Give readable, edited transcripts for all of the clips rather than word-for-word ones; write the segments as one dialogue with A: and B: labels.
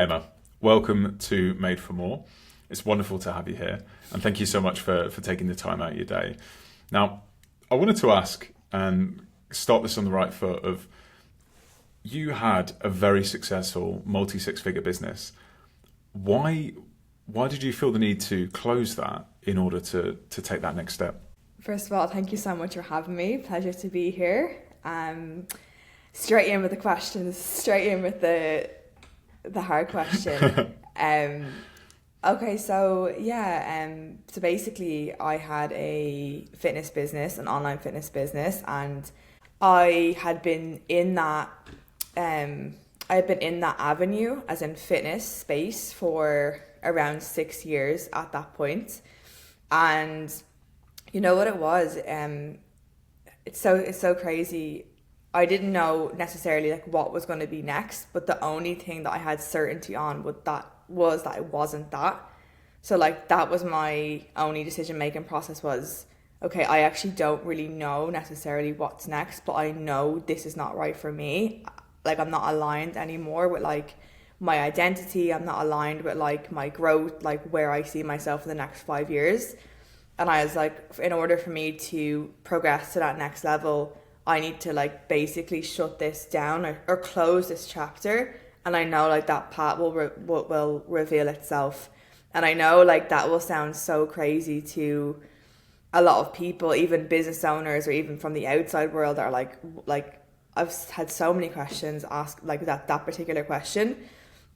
A: Emma, welcome to Made for More. It's wonderful to have you here, and thank you so much for taking the time out of your day. Now, I wanted to ask and start this on the right foot of, you had a very successful multi-six-figure business. Why did you feel the need to close that in order to take that next step?
B: First of all, thank you so much for having me. Pleasure to be here. Straight in with the questions, straight in with the hard question. So basically I had a fitness business, an online fitness business, and I had been in that avenue, as in fitness space, for around 6 years at that point. And you know what it was? It's so crazy. I didn't know necessarily like what was going to be next, but the only thing that I had certainty on was that it wasn't that. So like that was my only decision making process was, okay, I actually don't really know necessarily what's next, but I know this is not right for me. Like I'm not aligned anymore with like my identity. I'm not aligned with like my growth, like where I see myself in the next 5 years. And I was like, in order for me to progress to that next level, I need to like basically shut this down or close this chapter. And I know like that path will reveal itself. And I know like that will sound so crazy to a lot of people, even business owners or even from the outside world, that are like I've had so many questions asked like that particular question.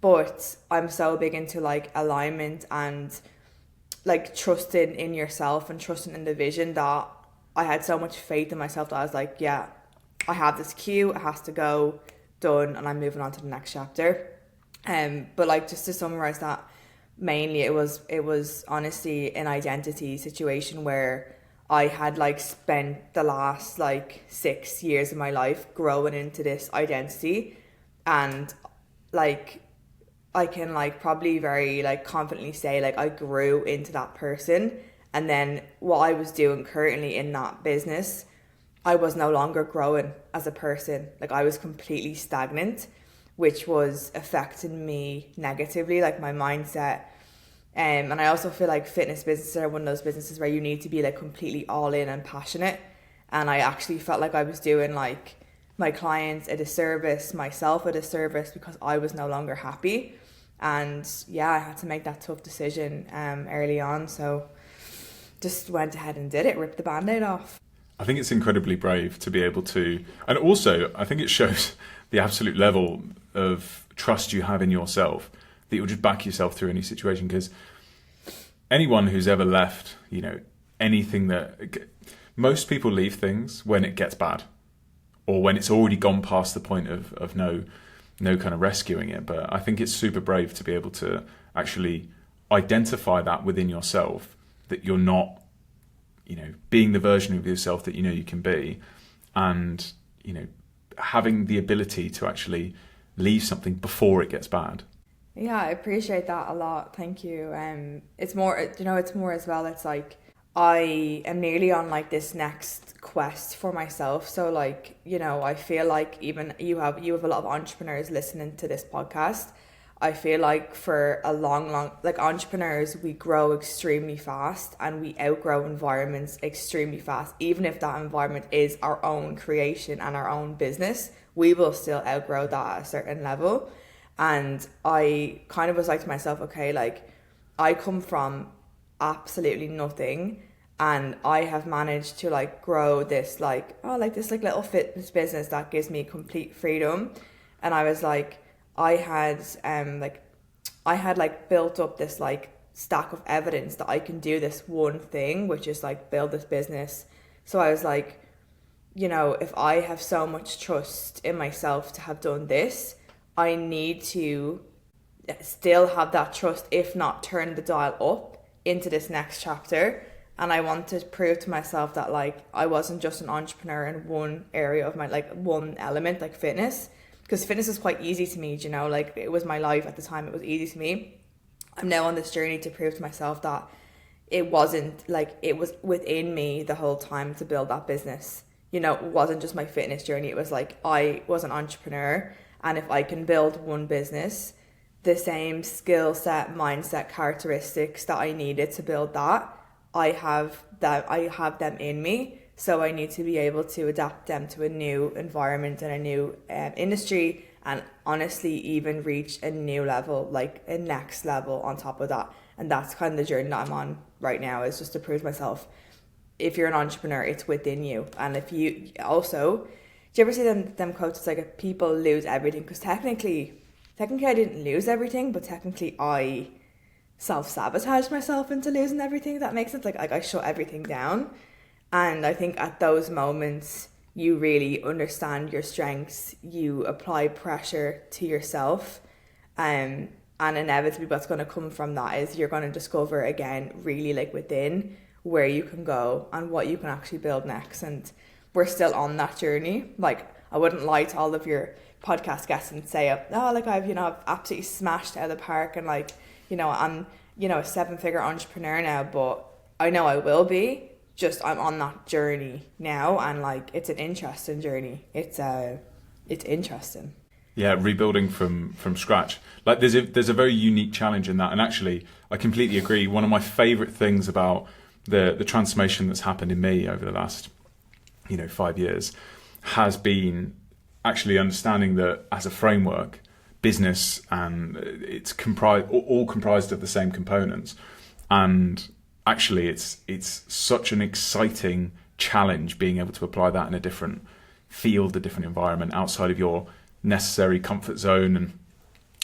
B: But I'm so big into like alignment and like trusting in yourself and trusting in the vision, that I had so much faith in myself that I was like, yeah, I have this cue, it has to go, done, and I'm moving on to the next chapter. But like just to summarize that, mainly it was honestly an identity situation where I had like spent the last like 6 years of my life growing into this identity, and like I can like probably very like confidently say like I grew into that person. And then what I was doing currently in that business, I was no longer growing as a person. Like I was completely stagnant, which was affecting me negatively, like my mindset. And I also feel like fitness businesses are one of those businesses where you need to be like completely all in and passionate. And I actually felt like I was doing like my clients a disservice, myself a disservice, because I was no longer happy. And yeah, I had to make that tough decision early on. So just went ahead and did it, ripped the band-aid off.
A: I think it's incredibly brave to be able to, and also I think it shows the absolute level of trust you have in yourself, that you'll just back yourself through any situation. Because anyone who's ever left, you know, anything that, most people leave things when it gets bad, or when it's already gone past the point of no kind of rescuing it. But I think it's super brave to be able to actually identify that within yourself, that you're not, you know, being the version of yourself that you know you can be, and, you know, having the ability to actually leave something before it gets bad.
B: Yeah, I appreciate that a lot. Thank you. It's more as well, it's like I am nearly on like this next quest for myself. So like, you know, I feel like even you have a lot of entrepreneurs listening to this podcast. I feel like for a long, like entrepreneurs, we grow extremely fast and we outgrow environments extremely fast. Even if that environment is our own creation and our own business, we will still outgrow that at a certain level. And I kind of was like to myself, okay, like I come from absolutely nothing, and I have managed to like grow this this little fitness business that gives me complete freedom. And I was like, I had built up this like stack of evidence that I can do this one thing, which is like build this business. So I was like, you know, if I have so much trust in myself to have done this, I need to still have that trust, if not turn the dial up into this next chapter. And I want to prove to myself that like I wasn't just an entrepreneur in one area of my, like one element, like fitness. Because fitness is quite easy to me, you know, like it was my life at the time, it was easy to me. I'm now on this journey to prove to myself that it wasn't, like it was within me the whole time to build that business. You know, it wasn't just my fitness journey, it was like I was an entrepreneur, and if I can build one business, the same skill set, mindset, characteristics that I needed to build that. I have them in me. So I need to be able to adapt them to a new environment and a new industry, and honestly even reach a new level, like a next level on top of that. And that's kind of the journey that I'm on right now, is just to prove to myself, if you're an entrepreneur, it's within you. And if you also, do you ever see them quotes like people lose everything? Because technically I didn't lose everything, but technically I self-sabotaged myself into losing everything. That makes sense. Like I shut everything down. And I think at those moments, you really understand your strengths, you apply pressure to yourself, and inevitably what's going to come from that is you're going to discover again, really like within, where you can go and what you can actually build next. And we're still on that journey. Like, I wouldn't lie to all of your podcast guests and say, oh, like I've absolutely smashed out of the park, and like, I'm, a 7-figure entrepreneur now, but I know I will be. Just I'm on that journey now, and like it's an interesting journey. It's interesting.
A: Yeah, rebuilding from scratch. Like there's a very unique challenge in that, and actually I completely agree. One of my favourite things about the transformation that's happened in me over the last 5 years has been actually understanding that as a framework, business and it's all comprised of the same components, and actually it's such an exciting challenge being able to apply that in a different field, a different environment outside of your necessary comfort zone. And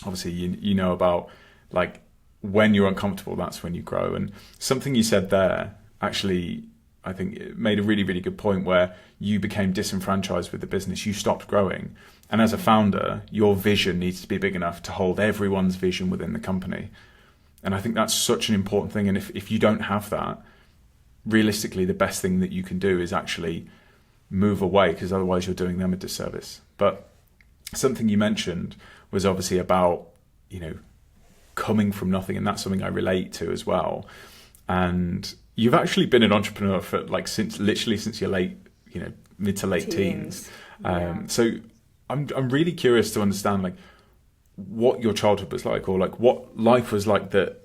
A: obviously you know about like when you're uncomfortable, that's when you grow. And something you said there, actually, I think it made a really, really good point, where you became disenfranchised with the business. You stopped growing. And as a founder, your vision needs to be big enough to hold everyone's vision within the company. And I think that's such an important thing. And if you don't have that, realistically, the best thing that you can do is actually move away, because otherwise you're doing them a disservice. But something you mentioned was obviously about, coming from nothing. And that's something I relate to as well. And you've actually been an entrepreneur for since your late, mid to late teens. So I'm really curious to understand what your childhood was like, or what life was like that,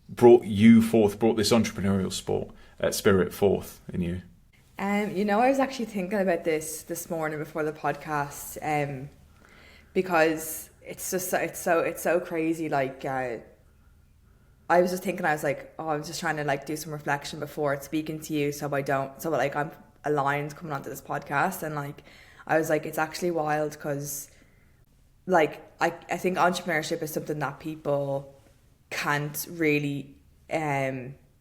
A: brought this entrepreneurial spirit forth in you.
B: I was actually thinking about this morning before the podcast, because it's so crazy. I was just thinking, I was like, I was just trying to do some reflection before speaking to you, so I'm aligned coming onto this podcast. And I was like, it's actually wild, because I think entrepreneurship is something that people can't really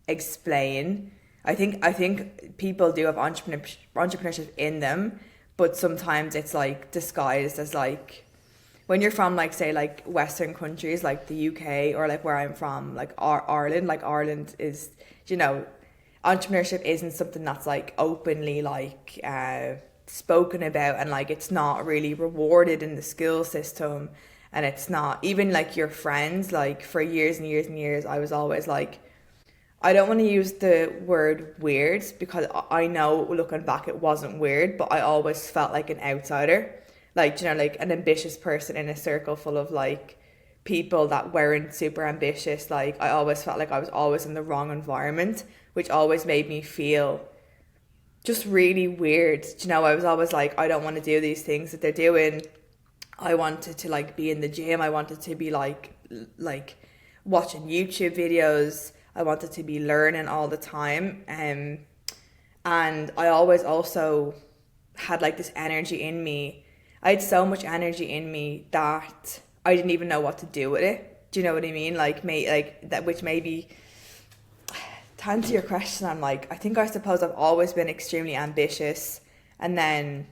B: explain. I think people do have entrepreneurship in them, but sometimes it's disguised as when you're from say Western countries like the UK, or where I'm from, Ireland. Ireland is, entrepreneurship isn't something that's openly spoken about, and it's not really rewarded in the school system, and it's not even your friends. For years and years and years, I was always I don't want to use the word weird, because I know looking back it wasn't weird, but I always felt like an outsider, an ambitious person in a circle full of people that weren't super ambitious. I always felt I was always in the wrong environment, which always made me feel just really weird. I was always I don't want to do these things that they're doing. I wanted to be in the gym. I wanted to be watching YouTube videos. I wanted to be learning all the time. And I always also had this energy in me. I had so much energy in me that I didn't even know what to do with it. Do you know what I mean? That, which maybe, to answer your question, I suppose I've always been extremely ambitious, and then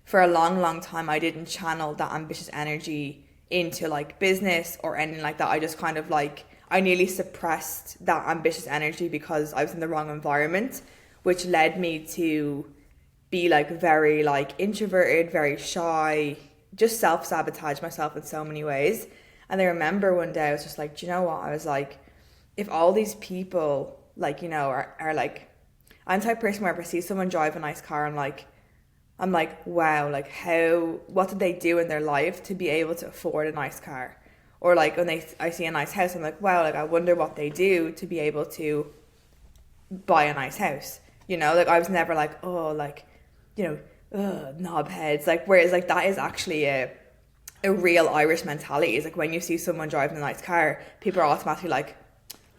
B: for a long time I didn't channel that ambitious energy into business or anything like that. I just kind of I nearly suppressed that ambitious energy because I was in the wrong environment, which led me to be very introverted, very shy, just self-sabotage myself in so many ways. And I remember one day I was just do you know what? I was if all these people are I'm the type of person where if I see someone drive a nice car, I'm I'm like, wow, like what did they do in their life to be able to afford a nice car? Or like when I see a nice house, I'm like, wow, like I wonder what they do to be able to buy a nice house. You know, like I was never like, oh, like, you know, knob heads. Like, whereas like that is actually a real Irish mentality. Is like when you see someone driving a nice car, people are automatically like,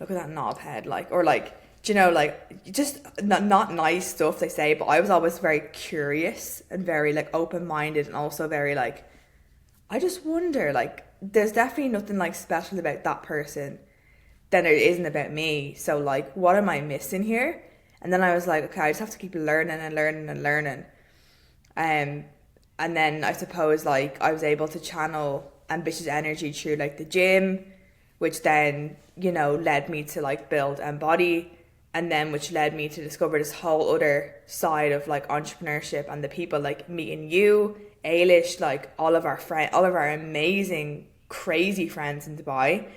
B: look at that knob head, like, or like, do you know, like just not nice stuff they say. But I was always very curious and very like open-minded, and also very like, I just wonder, like, there's definitely nothing like special about that person than there isn't about me. So like, what am I missing here? And then I was like, okay, I just have to keep learning and learning and learning. And then I suppose like I was able to channel ambitious energy through like the gym, which then, you know, led me to like build Embody, and then which led me to discover this whole other side of like entrepreneurship and the people like meeting you, Ailish, like all of our amazing, crazy friends in Dubai,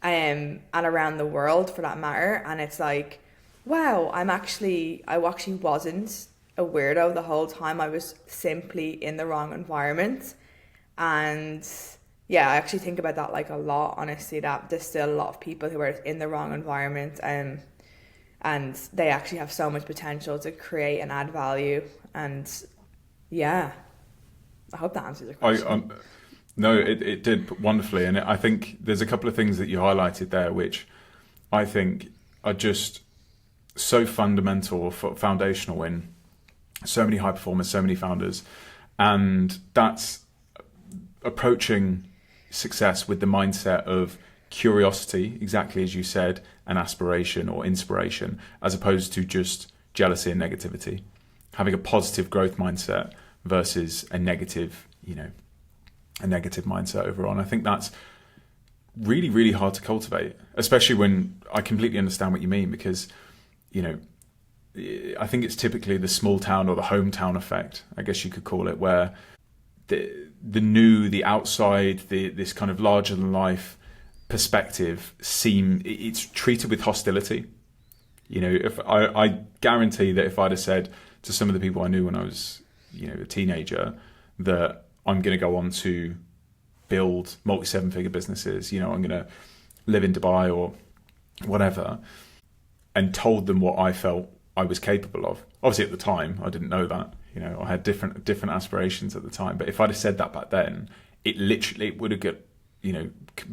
B: and around the world for that matter. And it's like, wow, I actually wasn't a weirdo the whole time. I was simply in the wrong environment. And yeah, I actually think about that like a lot, honestly, that there's still a lot of people who are in the wrong environment, and they actually have so much potential to create and add value. And yeah, I hope that answers your question.
A: No, it did wonderfully. And I think there's a couple of things that you highlighted there, which I think are just so fundamental or foundational in so many high performers, so many founders. And that's approaching success with the mindset of curiosity, exactly as you said, and aspiration or inspiration, as opposed to just jealousy and negativity. Having a positive growth mindset versus a negative mindset overall. And I think that's really, really hard to cultivate, especially when I completely understand what you mean, because, you know, I think it's typically the small town or the hometown effect, I guess you could call it, where the new, the outside, this kind of larger than life perspective it's treated with hostility. You know, if I guarantee that if I'd have said to some of the people I knew when I was, you know, a teenager, that I'm going to go on to build multi-7-figure businesses, you know, I'm going to live in Dubai or whatever, and told them what I felt I was capable of. Obviously at the time I didn't know that, you know, I had different aspirations at the time, but if I'd have said that back then, it would have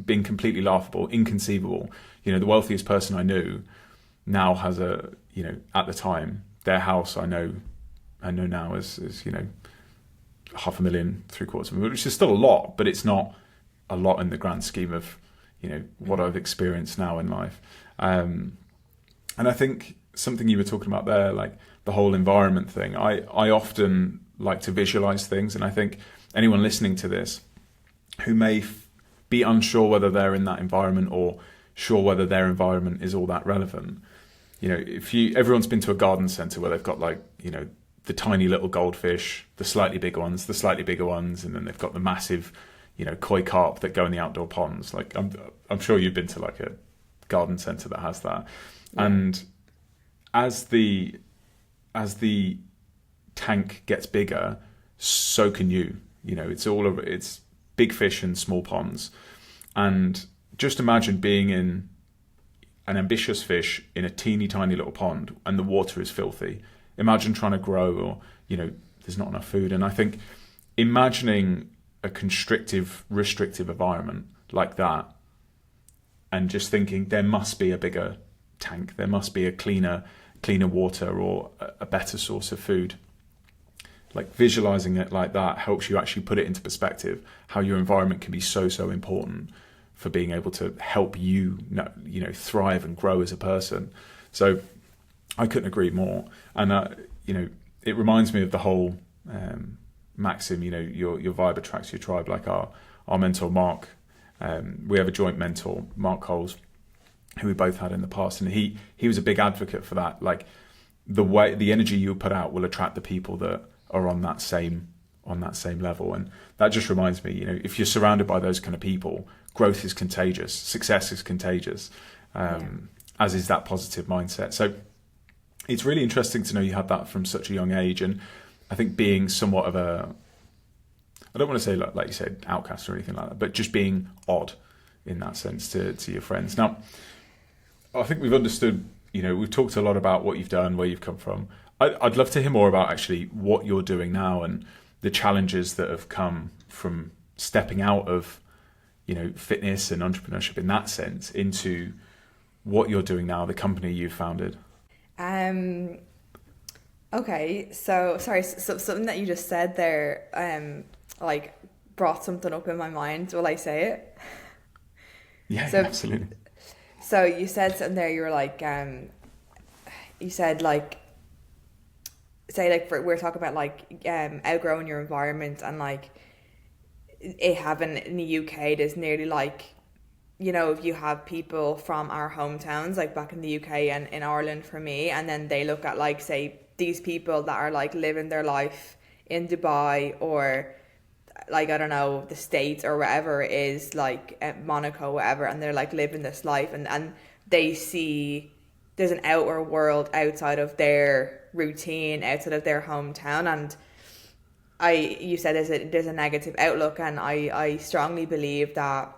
A: been completely laughable, inconceivable. You know, the wealthiest person I knew now has at the time, their house I know now is, you know, $500,000, $750,000, which is still a lot, but it's not a lot in the grand scheme of, you know, what I've experienced now in life. And I think something you were talking about there, like the whole environment thing, I often like to visualize things. And I think anyone listening to this who may be unsure whether they're in that environment or sure whether their environment is all that relevant, you know, everyone's been to a garden center where they've got like, you know, the tiny little goldfish, the slightly bigger ones, and then they've got the massive, you know, koi carp that go in the outdoor ponds. Like I'm sure you've been to like a garden center that has that. Yeah. And as the tank gets bigger, so can you. You know, it's big fish and small ponds. And just imagine being in an ambitious fish in a teeny tiny little pond and the water is filthy. Imagine trying to grow, or, you know, there's not enough food. And I think imagining a constrictive, restrictive environment like that, and just thinking there must be a bigger tank, there must be a cleaner water or a better source of food. Like visualizing it like that helps you actually put it into perspective, how your environment can be so important for being able to help you thrive and grow as a person. So I couldn't agree more. And you know, it reminds me of the whole maxim, you know, your vibe attracts your tribe. Like our mentor Mark, we have a joint mentor, Mark Coles, who we both had in the past, and he was a big advocate for that. Like the energy you put out will attract the people that are on that same level. And that just reminds me, you know, if you're surrounded by those kind of people, growth is contagious, success is contagious, as is that positive mindset. So it's really interesting to know you had that from such a young age. And I think being somewhat of a, I don't want to say like you said, outcast or anything like that, but just being odd in that sense to your friends. Now, I think we've understood, we've talked a lot about what you've done, where you've come from. I'd love to hear more about actually what you're doing now and the challenges that have come from stepping out of, fitness and entrepreneurship in that sense into what you're doing now, the company you've founded.
B: Okay, so sorry, so something that you just said there, like brought something up in my mind. Will I say it?
A: Yeah,
B: so,
A: absolutely.
B: So you said something there. You were like, you said like, say like we're talking about like outgrowing your environment, and like it having in the UK, there's nearly like, if you have people from our hometowns, like back in the UK and in Ireland for me, and then they look at like, say, these people that are like living their life in Dubai or like, I don't know, the States or wherever it is, like Monaco, whatever, and they're like living this life, and they see there's an outer world outside of their routine, outside of their hometown, and you said there's a negative outlook, and I strongly believe that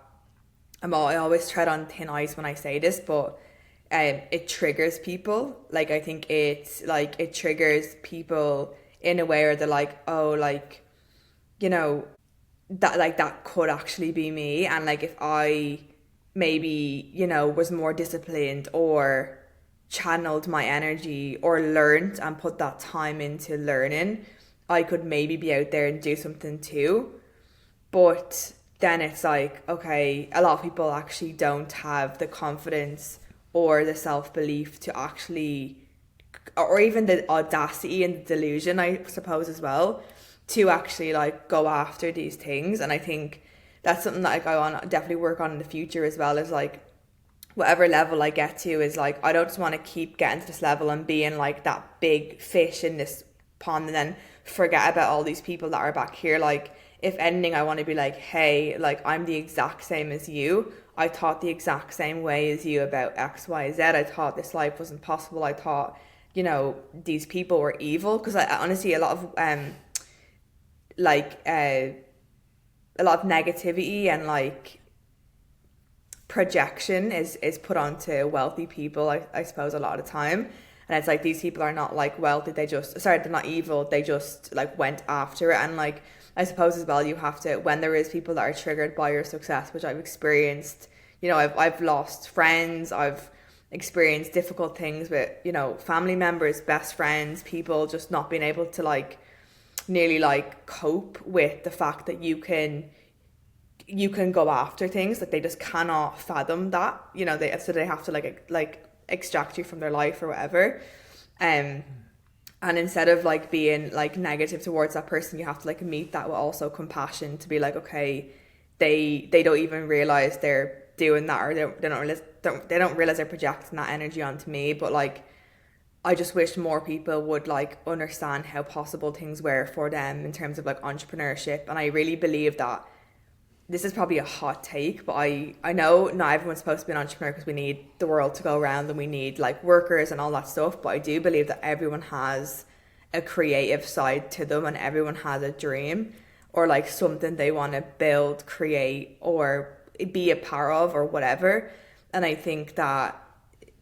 B: I always tread on thin ice when I say this, but it triggers people. Like, I think it's like it triggers people in a way where they're like, oh, like, that like that could actually be me, and like if I maybe was more disciplined or channeled my energy or learned and put that time into learning, I could maybe be out there and do something too. But then it's like, okay, a lot of people actually don't have the confidence or the self-belief to actually, or even the audacity and the delusion, I suppose, as well, to actually like go after these things. And I think that's something that I want to definitely work on in the future as well, is like whatever level I get to is like, I don't just want to keep getting to this level and being like that big fish in this pond and then forget about all these people that are back here. Like, if anything, I want to be like, hey, like, I'm the exact same as you. I thought the exact same way as you about X, Y, Z. I thought this life wasn't possible. I thought, these people were evil. Because I honestly, a lot of negativity and like projection is put onto wealthy people, I suppose, a lot of the time. And it's like, these people are not like wealthy, they're not evil, they just like went after it. And like, I suppose as well, you have to, when there is people that are triggered by your success, which I've experienced, I've lost friends, I've experienced difficult things with, family members, best friends, people just not being able to like nearly like cope with the fact that you can go after things, like they just cannot fathom that, so they have to like extract you from their life or whatever. And instead of like being like negative towards that person, you have to like meet that with also compassion, to be like, okay, they don't even realize they're doing that, or they don't realize they're projecting that energy onto me. But like, I just wish more people would like understand how possible things were for them in terms of like entrepreneurship. And I really believe that this is probably a hot take, but I know not everyone's supposed to be an entrepreneur, because we need the world to go around and we need like workers and all that stuff. But I do believe that everyone has a creative side to them, and everyone has a dream or like something they want to build, create, or be a part of, or whatever. And I think that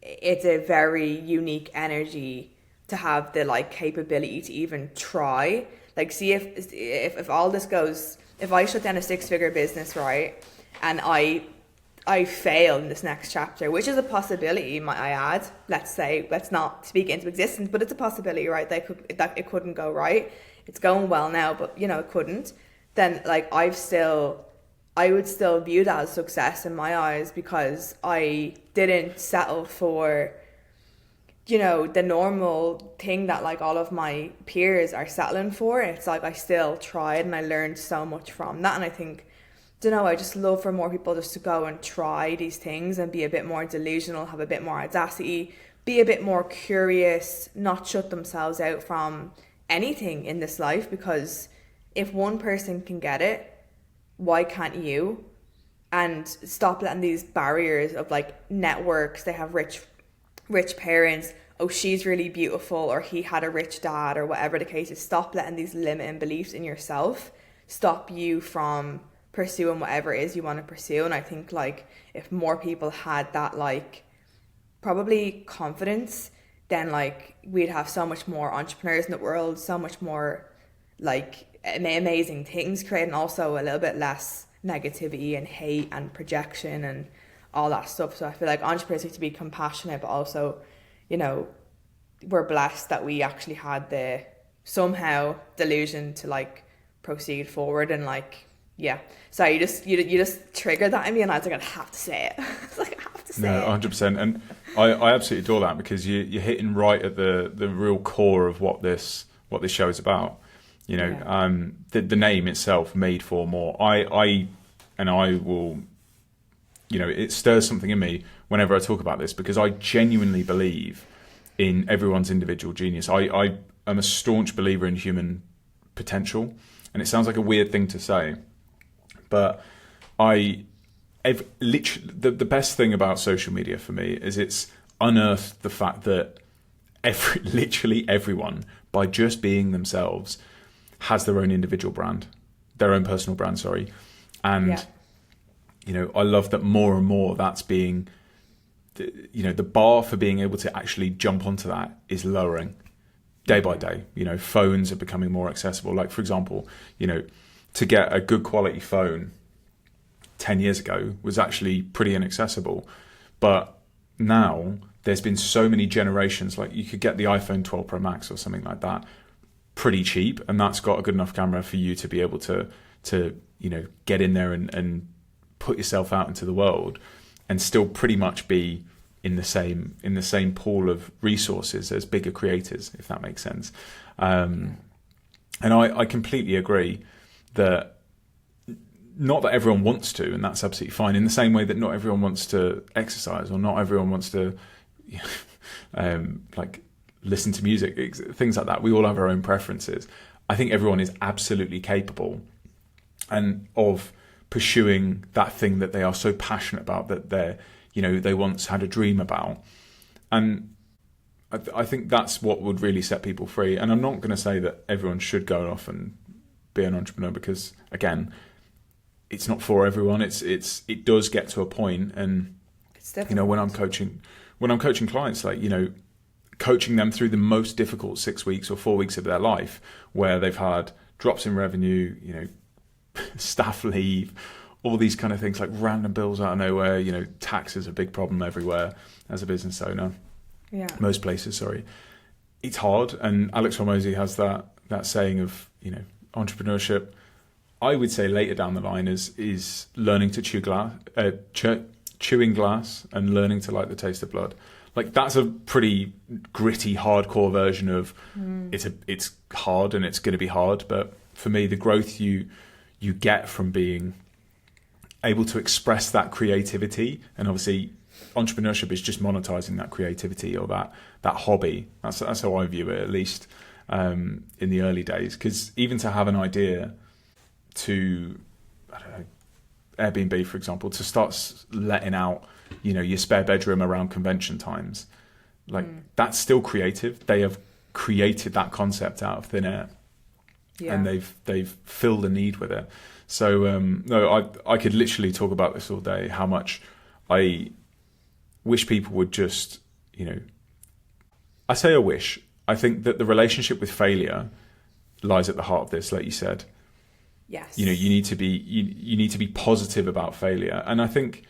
B: it's a very unique energy to have the like capability to even try. Like, see if all this goes, if I shut down a 6-figure business, right, and I fail in this next chapter, which is a possibility, might I add, let's not speak into existence, but it's a possibility, right, that it couldn't go right. It's going well now, but it couldn't. Then like, I would still view that as success in my eyes, because I didn't settle for the normal thing that like all of my peers are settling for. It's like, I still tried and I learned so much from that. And I think, I just love for more people just to go and try these things and be a bit more delusional, have a bit more audacity, be a bit more curious, not shut themselves out from anything in this life. Because if one person can get it, why can't you? And stop letting these barriers of like networks, they have rich parents, oh, she's really beautiful, or he had a rich dad, or whatever the case is. Stop letting these limiting beliefs in yourself stop you from pursuing whatever it is you want to pursue. And I think like if more people had that like probably confidence, then like we'd have so much more entrepreneurs in the world, so much more like amazing things created, and also a little bit less negativity and hate and projection and all that stuff. So I feel like entrepreneurs need to be compassionate, but also, you know, we're blessed that we actually had the somehow delusion to like proceed forward. And like, yeah, so you just triggered that in me, and I was like, I have to say it. It's like, I have to say it.
A: 100%. And I absolutely adore that, because you're hitting right at the real core of what this show is about. You know, yeah. The name itself, Made for More. I will, you know, it stirs something in me whenever I talk about this, because I genuinely believe in everyone's individual genius. I am a staunch believer in human potential, and it sounds like a weird thing to say, but the best thing about social media for me is it's unearthed the fact that literally everyone, by just being themselves, has their own individual brand, their own personal brand, sorry. And, yeah. You know, I love that more and more that's being, you know, the bar for being able to actually jump onto that is lowering day by day. You know, phones are becoming more accessible. Like, for example, you know, to get a good quality phone 10 years ago was actually pretty inaccessible. But now there's been so many generations, like you could get the iPhone 12 Pro Max or something like that pretty cheap, and that's got a good enough camera for you to be able to you know, get in there and put yourself out into the world and still pretty much be in the same pool of resources as bigger creators, if that makes sense. And I completely agree that not that everyone wants to, and that's absolutely fine, in the same way that not everyone wants to exercise, or not everyone wants to like listen to music, things like that. We all have our own preferences. I think everyone is absolutely capable and of pursuing that thing that they are so passionate about, that they once had a dream about. And I think that's what would really set people free. And I'm not going to say that everyone should go off and be an entrepreneur, because again, it's not for everyone. It does get to a point, and you know, when I'm coaching clients, like, you know, coaching them through the most difficult 6 weeks or 4 weeks of their life, where they've had drops in revenue, you know, staff leave, all these kind of things, like random bills out of nowhere. You know, tax is a big problem everywhere as a business owner. Yeah. Most places, sorry. It's hard. And Alex Hormozy has that saying of, you know, entrepreneurship, I would say later down the line is learning to chewing glass and learning to like the taste of blood. Like, that's a pretty gritty, hardcore version of it's hard, and it's going to be hard. But for me, the growth you get from being able to express that creativity, and obviously entrepreneurship is just monetizing that creativity, or that hobby. That's how I view it, at least in the early days. Because even to have an idea to, I don't know, Airbnb, for example, to start letting out, you know, your spare bedroom around convention times, like that's still creative. They have created that concept out of thin air, and they've filled a need with it. So no, I could literally talk about this all day. How much I wish people would just, you know, I say I wish. I think that the relationship with failure lies at the heart of this, like you said.
B: Yes.
A: You know, you need to be positive about failure. And I think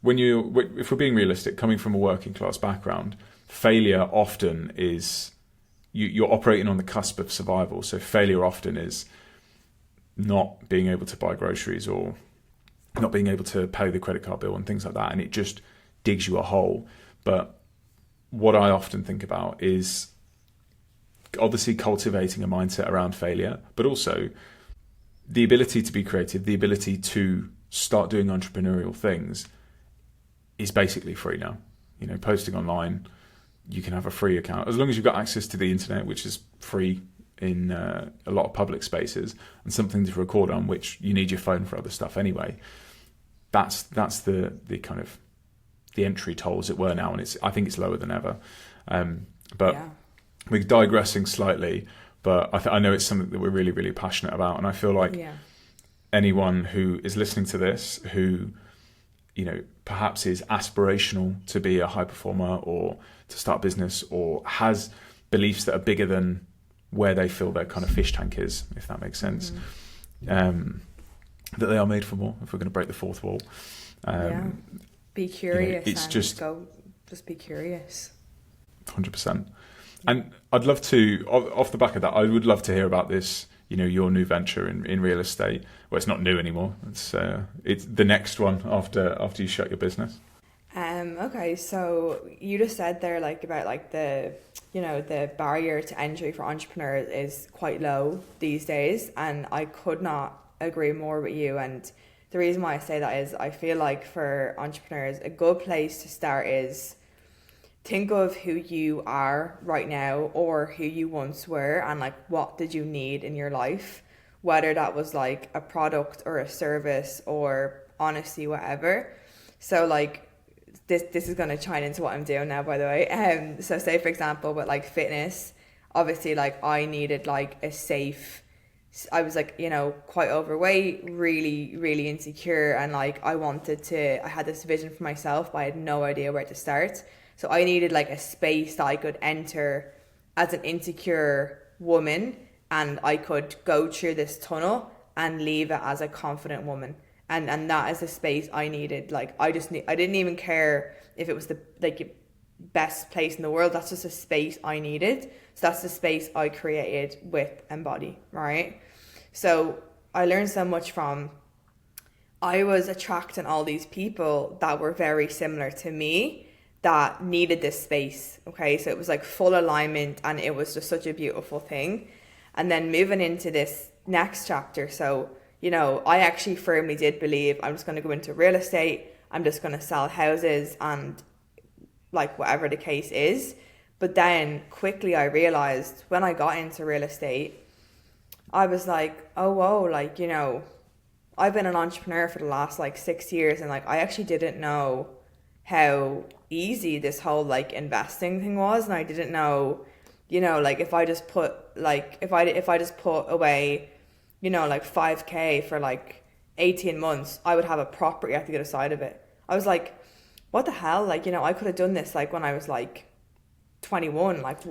A: if we're being realistic, coming from a working class background, failure often is you're operating on the cusp of survival. So failure often is not being able to buy groceries, or not being able to pay the credit card bill and things like that, and it just digs you a hole. But what I often think about is obviously cultivating a mindset around failure, but also the ability to be creative, the ability to start doing entrepreneurial things is basically free now. You know, posting online, you can have a free account as long as you've got access to the internet, which is free in a lot of public spaces, and something to record on, which you need your phone for other stuff anyway. That's the kind of the entry toll, as it were, now, and I think it's lower than ever. But
B: Yeah.
A: we're digressing slightly, but I know it's something that we're really, really passionate about. And I feel like
B: Yeah.
A: anyone who is listening to this, who, you know, perhaps is aspirational to be a high performer or to start a business, or has beliefs that are bigger than where they feel their kind of fish tank is, if that makes sense, that they are made for more, if we're going to break the fourth wall.
B: Be curious.
A: It's
B: and
A: just
B: be curious.
A: 100%. And I'd love to, off the back of that, I would love to hear about this, you know, your new venture in real estate. Well, it's not new anymore. It's the next one after you shut your business.
B: Okay, so you just said there like about like the barrier to entry for entrepreneurs is quite low these days, and I could not agree more with you. And the reason why I say that is I feel like for entrepreneurs, a good place to start is think of who you are right now or who you once were, and like what did you need in your life, whether that was like a product or a service or honesty, whatever. So like this is going to chime into what I'm doing now, by the way. So say for example with like fitness, obviously like I needed like a safe, I was like, you know, quite overweight, really, really insecure, and like I had this vision for myself, but I had no idea where to start. So I needed like a space that I could enter as an insecure woman, and I could go through this tunnel and leave it as a confident woman. And that is the space I needed. Like I didn't even care if it was the like best place in the world. That's just a space I needed. So that's the space I created with Embody, right? So I learned so much from, I was attracting all these people that were very similar to me that needed this space. Okay, so it was like full alignment, and it was just such a beautiful thing. And then moving into this next chapter, so you know, I actually firmly did believe I'm just going to go into real estate, I'm just going to sell houses and like whatever the case is. But then quickly I realized when I got into real estate, I was like, oh whoa, like, you know, I've been an entrepreneur for the last like 6 years, and like I actually didn't know how easy this whole like investing thing was. And I didn't know, you know, like if I just put away, you know, like 5K for like 18 months, I would have a property at the other side of it. I was like, what the hell? Like, you know, I could have done this like when I was like 21, like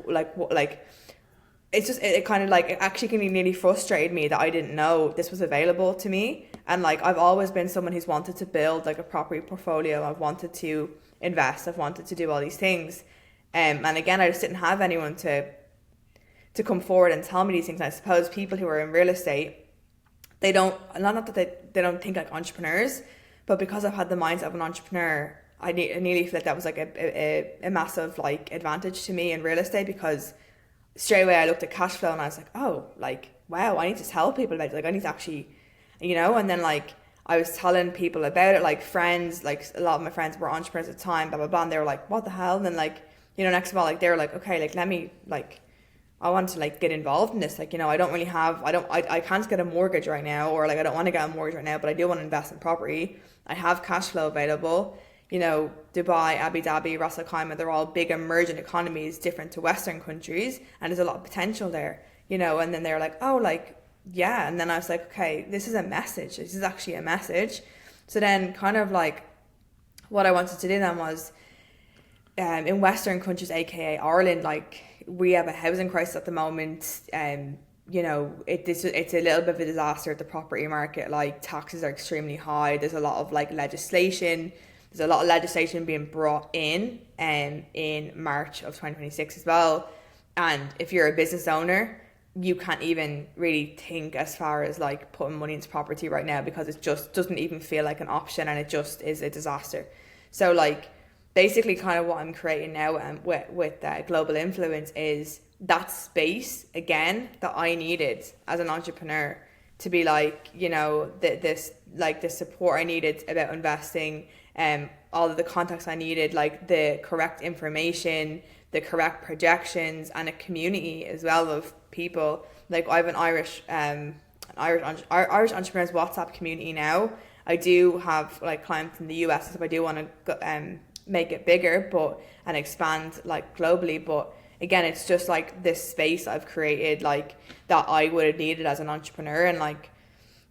B: it's just, it kind of like, it actually can be nearly frustrated me that I didn't know this was available to me. And like, I've always been someone who's wanted to build like a property portfolio. I've wanted to invest. I've wanted to do all these things. And again, I just didn't have anyone to come forward and tell me these things. And I suppose people who are in real estate, they don't think like entrepreneurs, but because I've had the mindset of an entrepreneur, I nearly feel like that was like a massive like advantage to me in real estate, because straight away I looked at cash flow and I was like, oh, like, wow, I need to tell people about it. Like I need to actually, you know, and then like I was telling people about it, like friends, like a lot of my friends were entrepreneurs at the time, blah, blah, blah. And they were like, what the hell? And then like, you know, next of all, like they were like, okay, like let me like, I want to like get involved in this. Like, you know, I can't get a mortgage right now, or like I don't want to get a mortgage right now, but I do want to invest in property. I have cash flow available. You know, Dubai, Abu Dhabi, Ras Al Khaimah, they're all big emerging economies different to Western countries, and there's a lot of potential there, you know. And then they're like, oh, like, yeah. And then I was like, okay, this is a message. This is actually a message. So then kind of like what I wanted to do then was, in Western countries, aka Ireland, like we have a housing crisis at the moment. You know, it's a little bit of a disaster at the property market. Like taxes are extremely high. There's a lot of like legislation. There's a lot of legislation being brought in March of 2026 as well. And if you're a business owner, you can't even really think as far as like putting money into property right now, because it just doesn't even feel like an option, and it just is a disaster. So like basically kind of what I'm creating now with Global Influence is that space again that I needed as an entrepreneur to be like, you know, this like the support I needed about investing, all of the context I needed, like the correct information, the correct projections, and a community as well of people. Like I have an Irish entrepreneurs WhatsApp community now. I do have like clients in the US, so I do want to make it bigger, and expand like globally. But again, it's just like this space I've created, like that I would have needed as an entrepreneur. And like,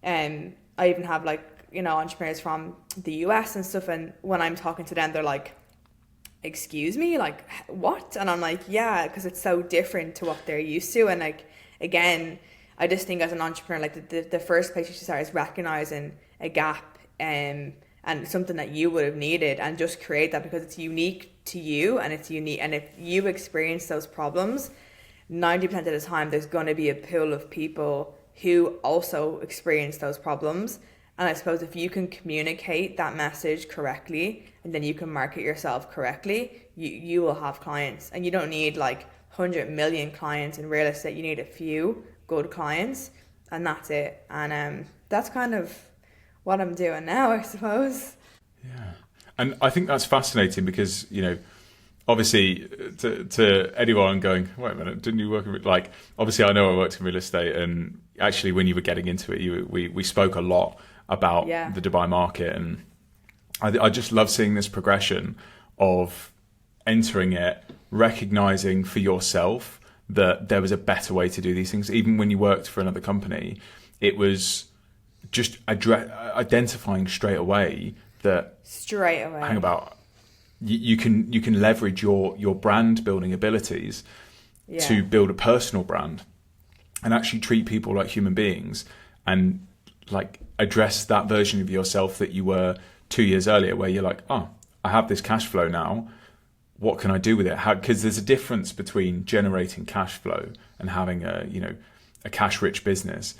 B: I even have like, you know, entrepreneurs from the US and stuff, and when I'm talking to them, they're like, excuse me, like what? And I'm like, yeah, because it's so different to what they're used to. And like, again, I just think as an entrepreneur, like the first place you should start is recognizing a gap, and something that you would have needed, and just create that, because it's unique to you, and it's unique. And if you experience those problems, 90% of the time there's going to be a pool of people who also experience those problems. And I suppose if you can communicate that message correctly, and then you can market yourself correctly, you will have clients. And you don't need like 100 million clients in real estate. You need a few good clients, and that's it. And that's kind of what I'm doing now, I suppose.
A: Yeah. And I think that's fascinating because, you know, obviously to anyone going, wait a minute, didn't you work in, like, obviously I know I worked in real estate, and actually when you were getting into it, we spoke a lot about the Dubai market, and I just love seeing this progression of entering it, recognizing for yourself that there was a better way to do these things. Even when you worked for another company, it was just identifying straight away that hang about, you can leverage your brand building abilities to build a personal brand and actually treat people like human beings, and like address that version of yourself that you were 2 years earlier, where you're like, oh, I have this cash flow now, what can I do with it? Because there's a difference between generating cash flow and having a cash rich business,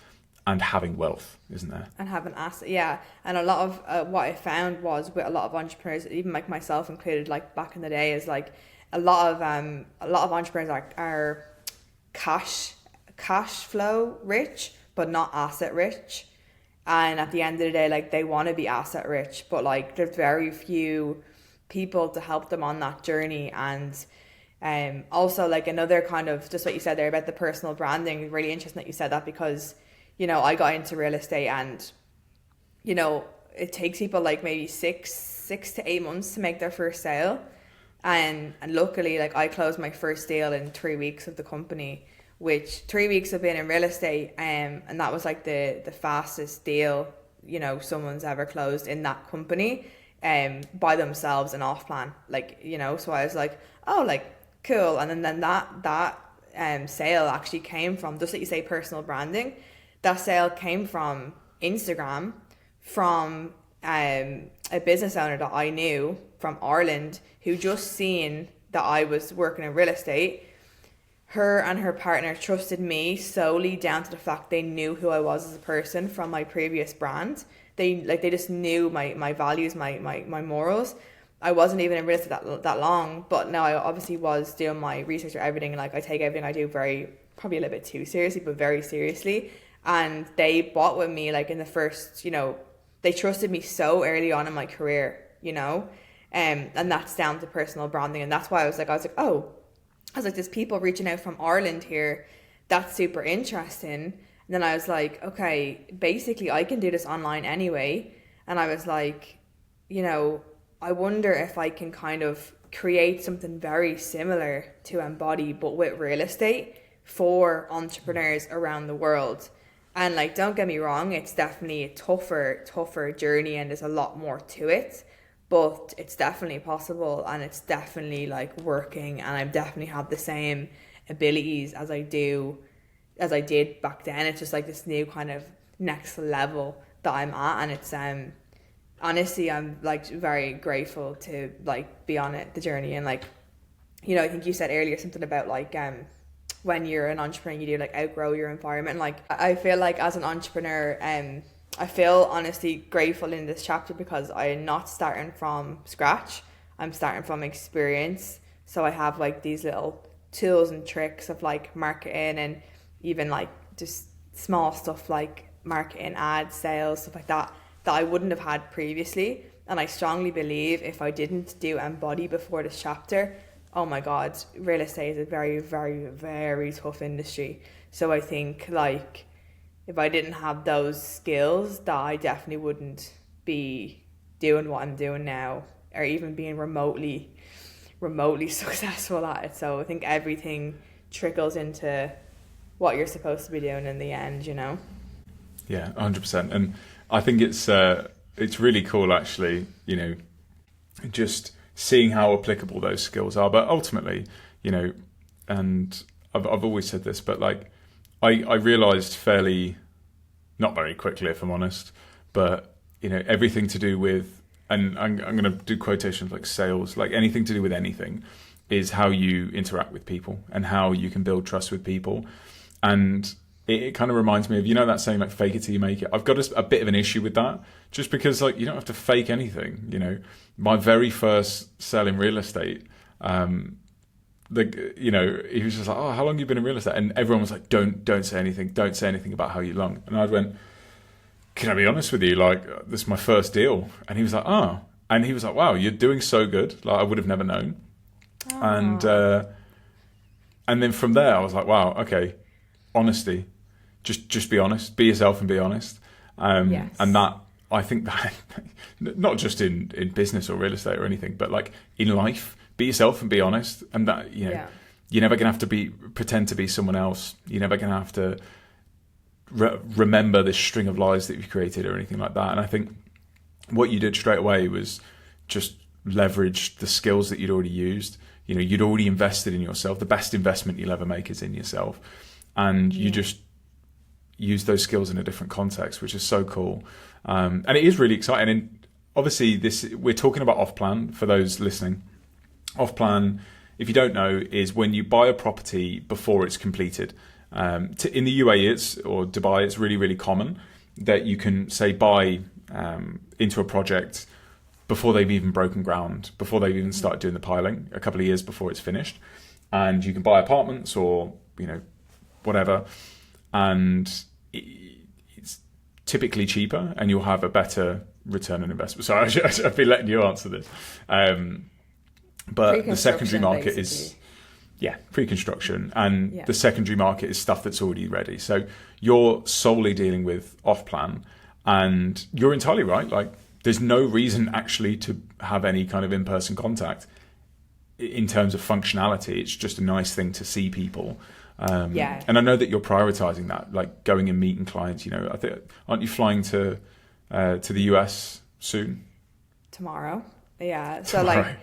A: and having wealth, isn't there? And
B: having asset, yeah. And a lot of what I found was with a lot of entrepreneurs, even like myself included, like back in the day, is like a lot of entrepreneurs are cash flow rich, but not asset rich. And at the end of the day, like they want to be asset rich, but like there's very few people to help them on that journey. And also like another kind of, just what you said there about the personal branding, really interesting that you said that, because, you know, I got into real estate, and, you know, it takes people like maybe six to 8 months to make their first sale. And luckily, like I closed my first deal in 3 weeks of the company, which 3 weeks of being in real estate, and that was like the fastest deal, you know, someone's ever closed in that company, by themselves and off plan, like, you know. So I was like, oh, like cool. And then that sale actually came from, just like you say, personal branding. That sale came from Instagram, from a business owner that I knew from Ireland, who just seen that I was working in real estate. Her and her partner trusted me solely down to the fact they knew who I was as a person from my previous brand. They just knew my values, my morals. I wasn't even in real estate that long, but now I obviously was doing my research or everything. Like I take everything I do probably a little bit too seriously, but very seriously. And they bought with me like in the first, you know, they trusted me so early on in my career, you know, and that's down to personal branding. And that's why I was like, there's people reaching out from Ireland here. That's super interesting. And then I was like, okay, basically I can do this online anyway. And I was like, you know, I wonder if I can kind of create something very similar to Embody, but with real estate for entrepreneurs around the world. And like, don't get me wrong, it's definitely a tougher journey, and there's a lot more to it, but it's definitely possible, and it's definitely like working, and I definitely have the same abilities as I did back then. It's just like this new kind of next level that I'm at, and it's honestly, I'm like very grateful to like be on the journey. And like, you know, I think you said earlier something about like when you're an entrepreneur, you do like outgrow your environment. Like I feel like as an entrepreneur, I feel honestly grateful in this chapter because I'm not starting from scratch. I'm starting from experience. So I have like these little tools and tricks of like marketing, and even like just small stuff like marketing, ads, sales, stuff like that I wouldn't have had previously. And I strongly believe if I didn't do Embody before this chapter, oh my God, real estate is a very, very, very tough industry. So I think like if I didn't have those skills, that I definitely wouldn't be doing what I'm doing now, or even being remotely remotely successful at it. So I think everything trickles into what you're supposed to be doing in the end, you know?
A: Yeah, 100%. And I think it's really cool, actually, you know, just seeing how applicable those skills are. But ultimately, you know, and I've always said this, but like I realized fairly, not very quickly, if I'm honest, but, you know, everything to do with, and I'm going to do quotations like sales, like anything to do with anything, is how you interact with people and how you can build trust with people. And it kind of reminds me of, you know, that saying like fake it till you make it. I've got a bit of an issue with that, just because like you don't have to fake anything. You know, my very first sale in real estate, you know, he was just like, oh, how long have you been in real estate? And everyone was like, don't say anything about how long. And I went, can I be honest with you? Like, this is my first deal. And he was like, oh. And he was like, wow, you're doing so good. Like, I would have never known. Oh. And then from there, I was like, wow, okay, honesty. Just be honest. Be yourself and be honest.
B: Yes.
A: And that, I think that, not just in business or real estate or anything, but like in life, be yourself and be honest. And that, you know, you're never going to have to pretend to be someone else. You're never going to have to remember this string of lies that you've created or anything like that. And I think what you did straight away was just leverage the skills that you'd already used. You know, you'd already invested in yourself. The best investment you'll ever make is in yourself. And you just use those skills in a different context, which is so cool. And it is really exciting. And obviously we're talking about off-plan for those listening. Off-plan, if you don't know, is when you buy a property before it's completed. In the UAE or Dubai, it's really, really common that you can, say, buy into a project before they've even broken ground, before they've even started doing the piling, a couple of years before it's finished. And you can buy apartments or, you know, whatever. And it's typically cheaper and you'll have a better return on investment. So I should be letting you answer this. But the secondary market basically is... Yeah, pre-construction. And the secondary market is stuff that's already ready. So you're solely dealing with off-plan. And you're entirely right. Like, there's no reason actually to have any kind of in-person contact in terms of functionality. It's just a nice thing to see people. And I know that you're prioritizing that, like going and meeting clients. You know, I think, aren't you flying to the US soon?
B: Tomorrow. Yeah. So tomorrow.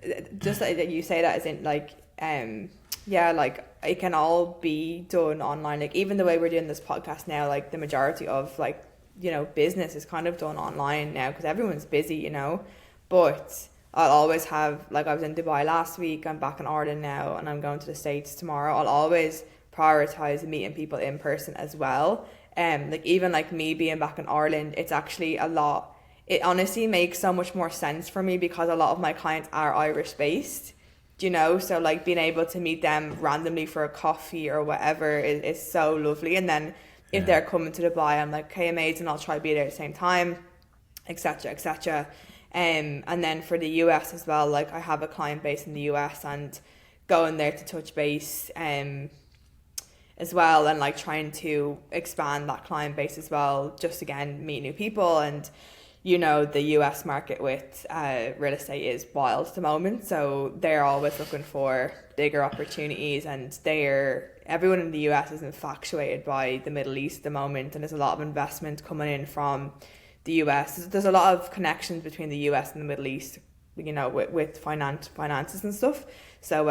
B: Like, just like you say that, isn't like... like it can all be done online. Like even the way we're doing this podcast now, like the majority of like, you know, business is kind of done online now because everyone's busy, you know. But I'll always have, like I was in Dubai last week, I'm back in Ireland now, and I'm going to the States tomorrow. I'll always prioritize meeting people in person as well. Like even like me being back in Ireland, it's actually a lot. It honestly makes so much more sense for me because a lot of my clients are Irish based. You know, so like being able to meet them randomly for a coffee or whatever is so lovely. And then if they're coming to Dubai, I'm like, okay, amazing, I'll try to be there at the same time, etc., etc. And then for the US as well, like I have a client base in the US and going there to touch base as well, and like trying to expand that client base as well, just again meet new people. And you know, the US market with real estate is wild at the moment. So they're always looking for bigger opportunities, and everyone in the US is infatuated by the Middle East at the moment. And there's a lot of investment coming in from the US. There's a lot of connections between the US and the Middle East, you know, with finances and stuff. So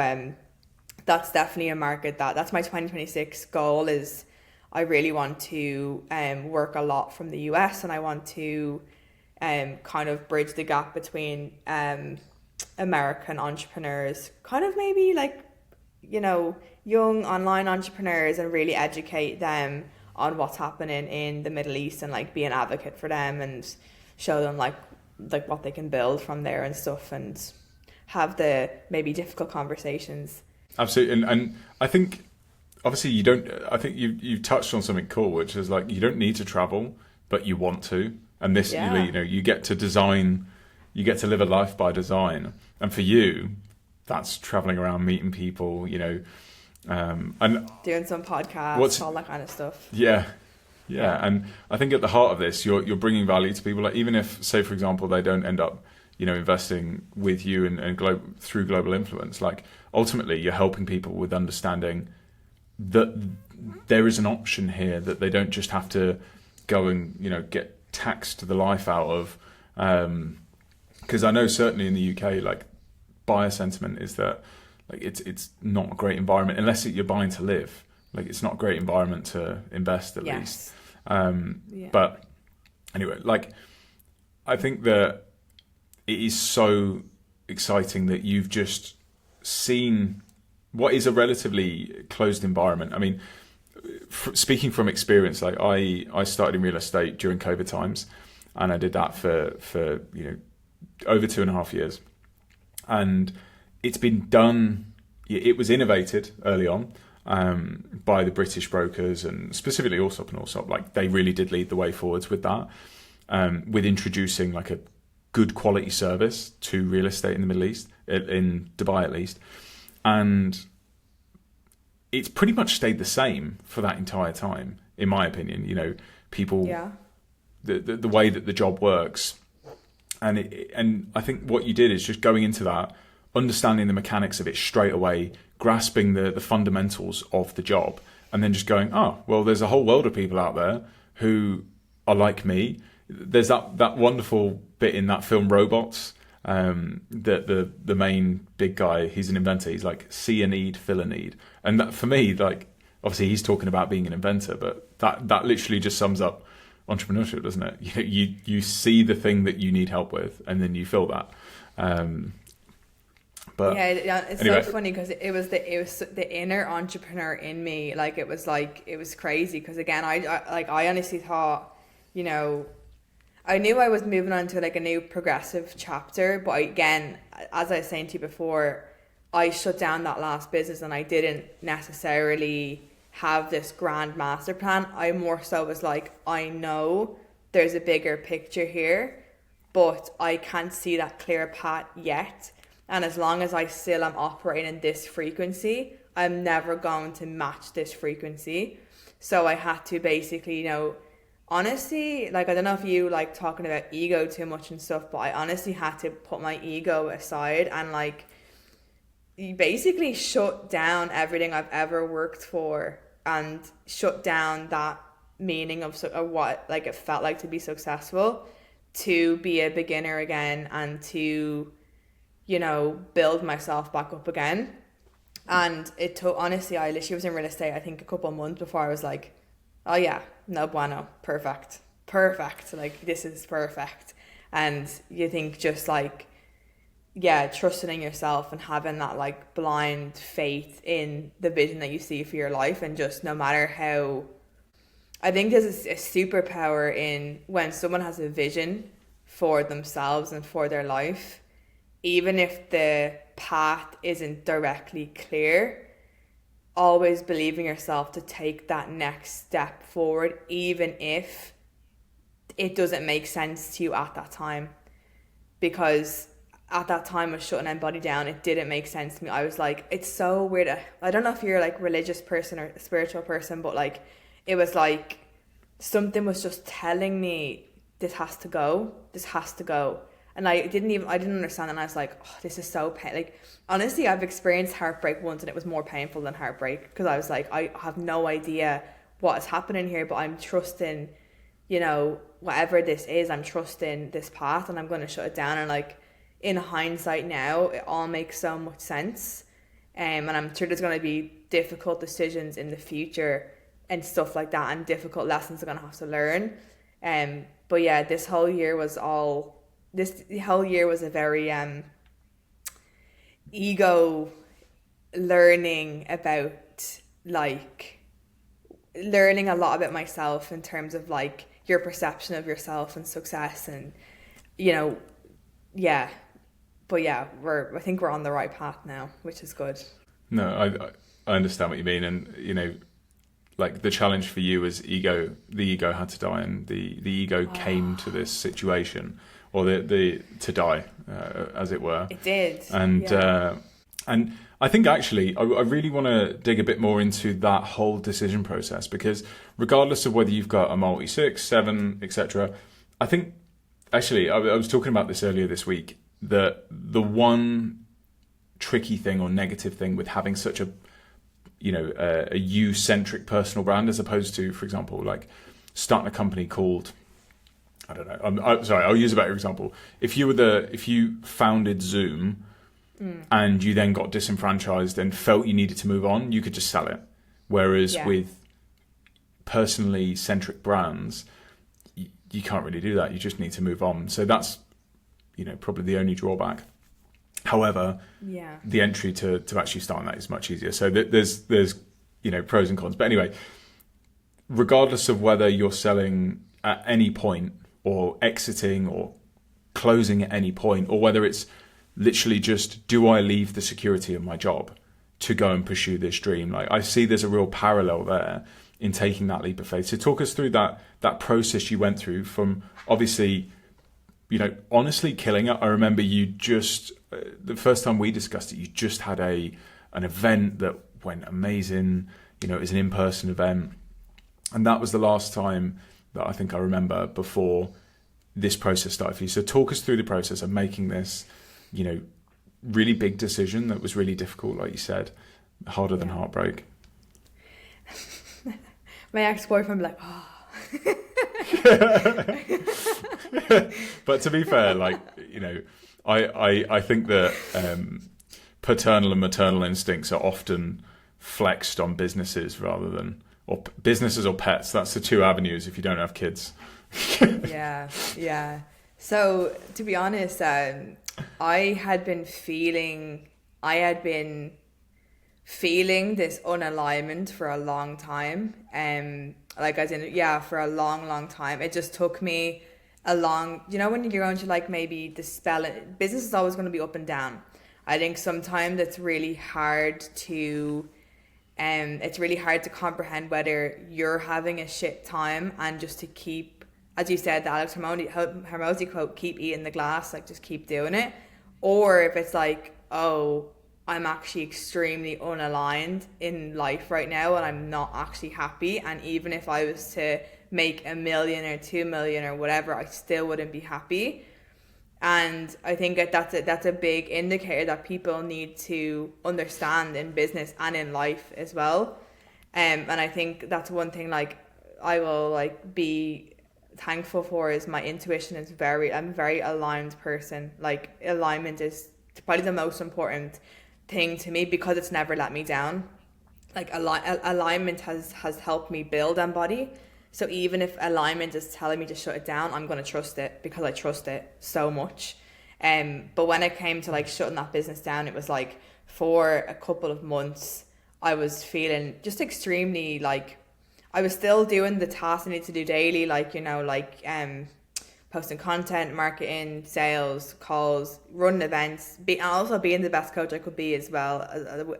B: that's definitely a market that's my 2026 goal is I really want to work a lot from the US, and I want to kind of bridge the gap between American entrepreneurs, kind of maybe like, you know, young online entrepreneurs, and really educate them on what's happening in the Middle East and like be an advocate for them and show them like what they can build from there and stuff, and have the maybe difficult conversations. Absolutely.
A: And I think obviously I think you touched on something cool, which is like you don't need to travel, but you want to. And this, you know, you get to design, you get to live a life by design. And for you, that's traveling around, meeting people, you know, and
B: doing some podcasts, all that kind of stuff.
A: Yeah. And I think at the heart of this, you're bringing value to people. Like even if, say, for example, they don't end up investing with you and through global influence, like ultimately you're helping people with understanding that there is an option here, that they don't just have to go and get taxed the life out of. Because I know certainly in the UK, like buyer sentiment is that like it's not a great environment unless you're buying to live. Like it's not a great environment to invest at least. But anyway, like I think that it is so exciting that you've just seen what is a relatively closed environment. I mean, speaking from experience, like I started in real estate during COVID times, and I did that for over 2.5 years, and it's been done. It was innovated early on by the British brokers, and specifically Allsop and Allsop. Like they really did lead the way forwards with that, with introducing like a good quality service to real estate in the Middle East, in Dubai at least, and it's pretty much stayed the same for that entire time, in my opinion. People, the way that the job works, and I think what you did is just going into that, understanding the mechanics of it straight away, grasping the fundamentals of the job, and then just going, oh, well, there's a whole world of people out there who are like me. There's that wonderful bit in that film Robots, that the main big guy, he's an inventor. He's like, see a need, fill a need. And that, for me, like, obviously he's talking about being an inventor, but that literally just sums up entrepreneurship, doesn't it? You see the thing that you need help with, and then you fill that. But
B: yeah, it's
A: anyway.
B: So funny because it was the inner entrepreneur in me. Like it was crazy because again, I honestly thought, I knew I was moving on to like a new progressive chapter, but again, as I was saying to you before, I shut down that last business and I didn't necessarily have this grand master plan. I more so was like, I know there's a bigger picture here, but I can't see that clear path yet. And as long as I still am operating in this frequency, I'm never going to match this frequency. So I had to basically, honestly, like, I don't know if you like talking about ego too much and stuff, but I honestly had to put my ego aside and like basically shut down everything I've ever worked for and shut down that meaning of what like it felt like to be successful, to be a beginner again and to, build myself back up again. And it took, honestly, I literally was in real estate, I think a couple of months before I was like, oh yeah, no bueno, perfect, like this is perfect. And you think just like, yeah, trusting in yourself and having that like blind faith in the vision that you see for your life, and just no matter how, I think there's a superpower in when someone has a vision for themselves and for their life, even if the path isn't directly clear, always believe in yourself to take that next step forward, even if it doesn't make sense to you at that time. Because at that time of shutting everybody down, it didn't make sense to me. I was like, it's so weird. I don't know if you're like a religious person or a spiritual person, but like it was like something was just telling me this has to go. And I didn't understand, and I was like, oh, this is so pain. Like, honestly, I've experienced heartbreak once, and it was more painful than heartbreak, because I was like, I have no idea what is happening here, but I'm trusting, whatever this is, I'm trusting this path, and I'm going to shut it down. And like, in hindsight now, it all makes so much sense. And I'm sure there's going to be difficult decisions in the future and stuff like that, and difficult lessons I'm going to have to learn. But yeah, this whole year was a very ego learning about, like, learning a lot about myself in terms of like your perception of yourself and success, and yeah. But yeah, I think we're on the right path now, which is good.
A: No, I understand what you mean, and like the challenge for you was the ego had to die, and the ego came to this situation, or the to die, as it were. It
B: did.
A: And I think actually I really want to dig a bit more into that whole decision process, because regardless of whether you've got a multi 6, 7, etc., I think actually I was talking about this earlier this week. the one tricky thing or negative thing with having such a a you-centric personal brand, as opposed to, for example, like starting a company called, I don't know. I'm sorry, I'll use a better example. If you founded Zoom and you then got disenfranchised and felt you needed to move on, you could just sell it. Whereas with personally centric brands, you can't really do that. You just need to move on. So that's, probably the only drawback. However, the entry to actually start on that is much easier. So there's pros and cons. But anyway, regardless of whether you're selling at any point or exiting or closing at any point, or whether it's literally just, do I leave the security of my job to go and pursue this dream? Like, I see there's a real parallel there in taking that leap of faith. So talk us through that process you went through from, obviously, honestly killing it. I remember you just, the first time we discussed it, you just had an event that went amazing. It was an in-person event. And that was the last time that I think I remember before this process started for you. So talk us through the process of making this, really big decision that was really difficult, like you said, harder than heartbreak.
B: My ex-boyfriend would be like, oh.
A: But to be fair, I think that paternal and maternal instincts are often flexed on businesses rather than, or businesses or pets. That's the two avenues if you don't have kids.
B: Yeah. So to be honest, I had been feeling this unalignment for a long time. For a long time. It just took me a long, when you're going to maybe dispel it, business is always going to be up and down. I think sometimes it's really hard to comprehend whether you're having a shit time and just to keep, as you said, the Alex Hormozy quote, keep eating the glass, just keep doing it. Or if it's like, oh, I'm actually extremely unaligned in life right now and I'm not actually happy. And even if I was to make $1 million or 2 million or whatever, I still wouldn't be happy. And I think that's a big indicator that people need to understand in business and in life as well. And I think that's one thing I will be thankful for is my intuition is I'm a very aligned person. Alignment is probably the most important thing to me because it's never let me down. Alignment has helped me build Embody. So even if alignment is telling me to shut it down, I'm going to trust it because I trust it so much. But when it came to shutting that business down, it was for a couple of months, I was feeling just extremely I was still doing the tasks I need to do daily, posting content, marketing, sales, calls, running events, and also being the best coach I could be as well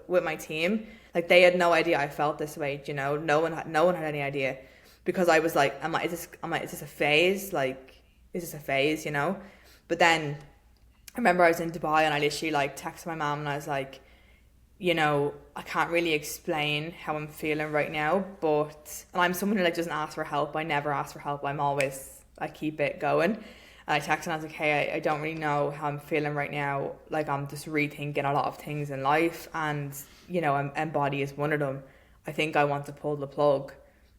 B: with my team. They had no idea I felt this way, no one had any idea. Because I was is this a phase? Is this a phase, But then I remember I was in Dubai and I literally texted my mom and I was like, I can't really explain how I'm feeling right now, and I'm someone who doesn't ask for help. I never ask for help. I keep it going. And I texted and I was like, hey, I don't really know how I'm feeling right now. I'm just rethinking a lot of things in life and, Embody is one of them. I think I want to pull the plug.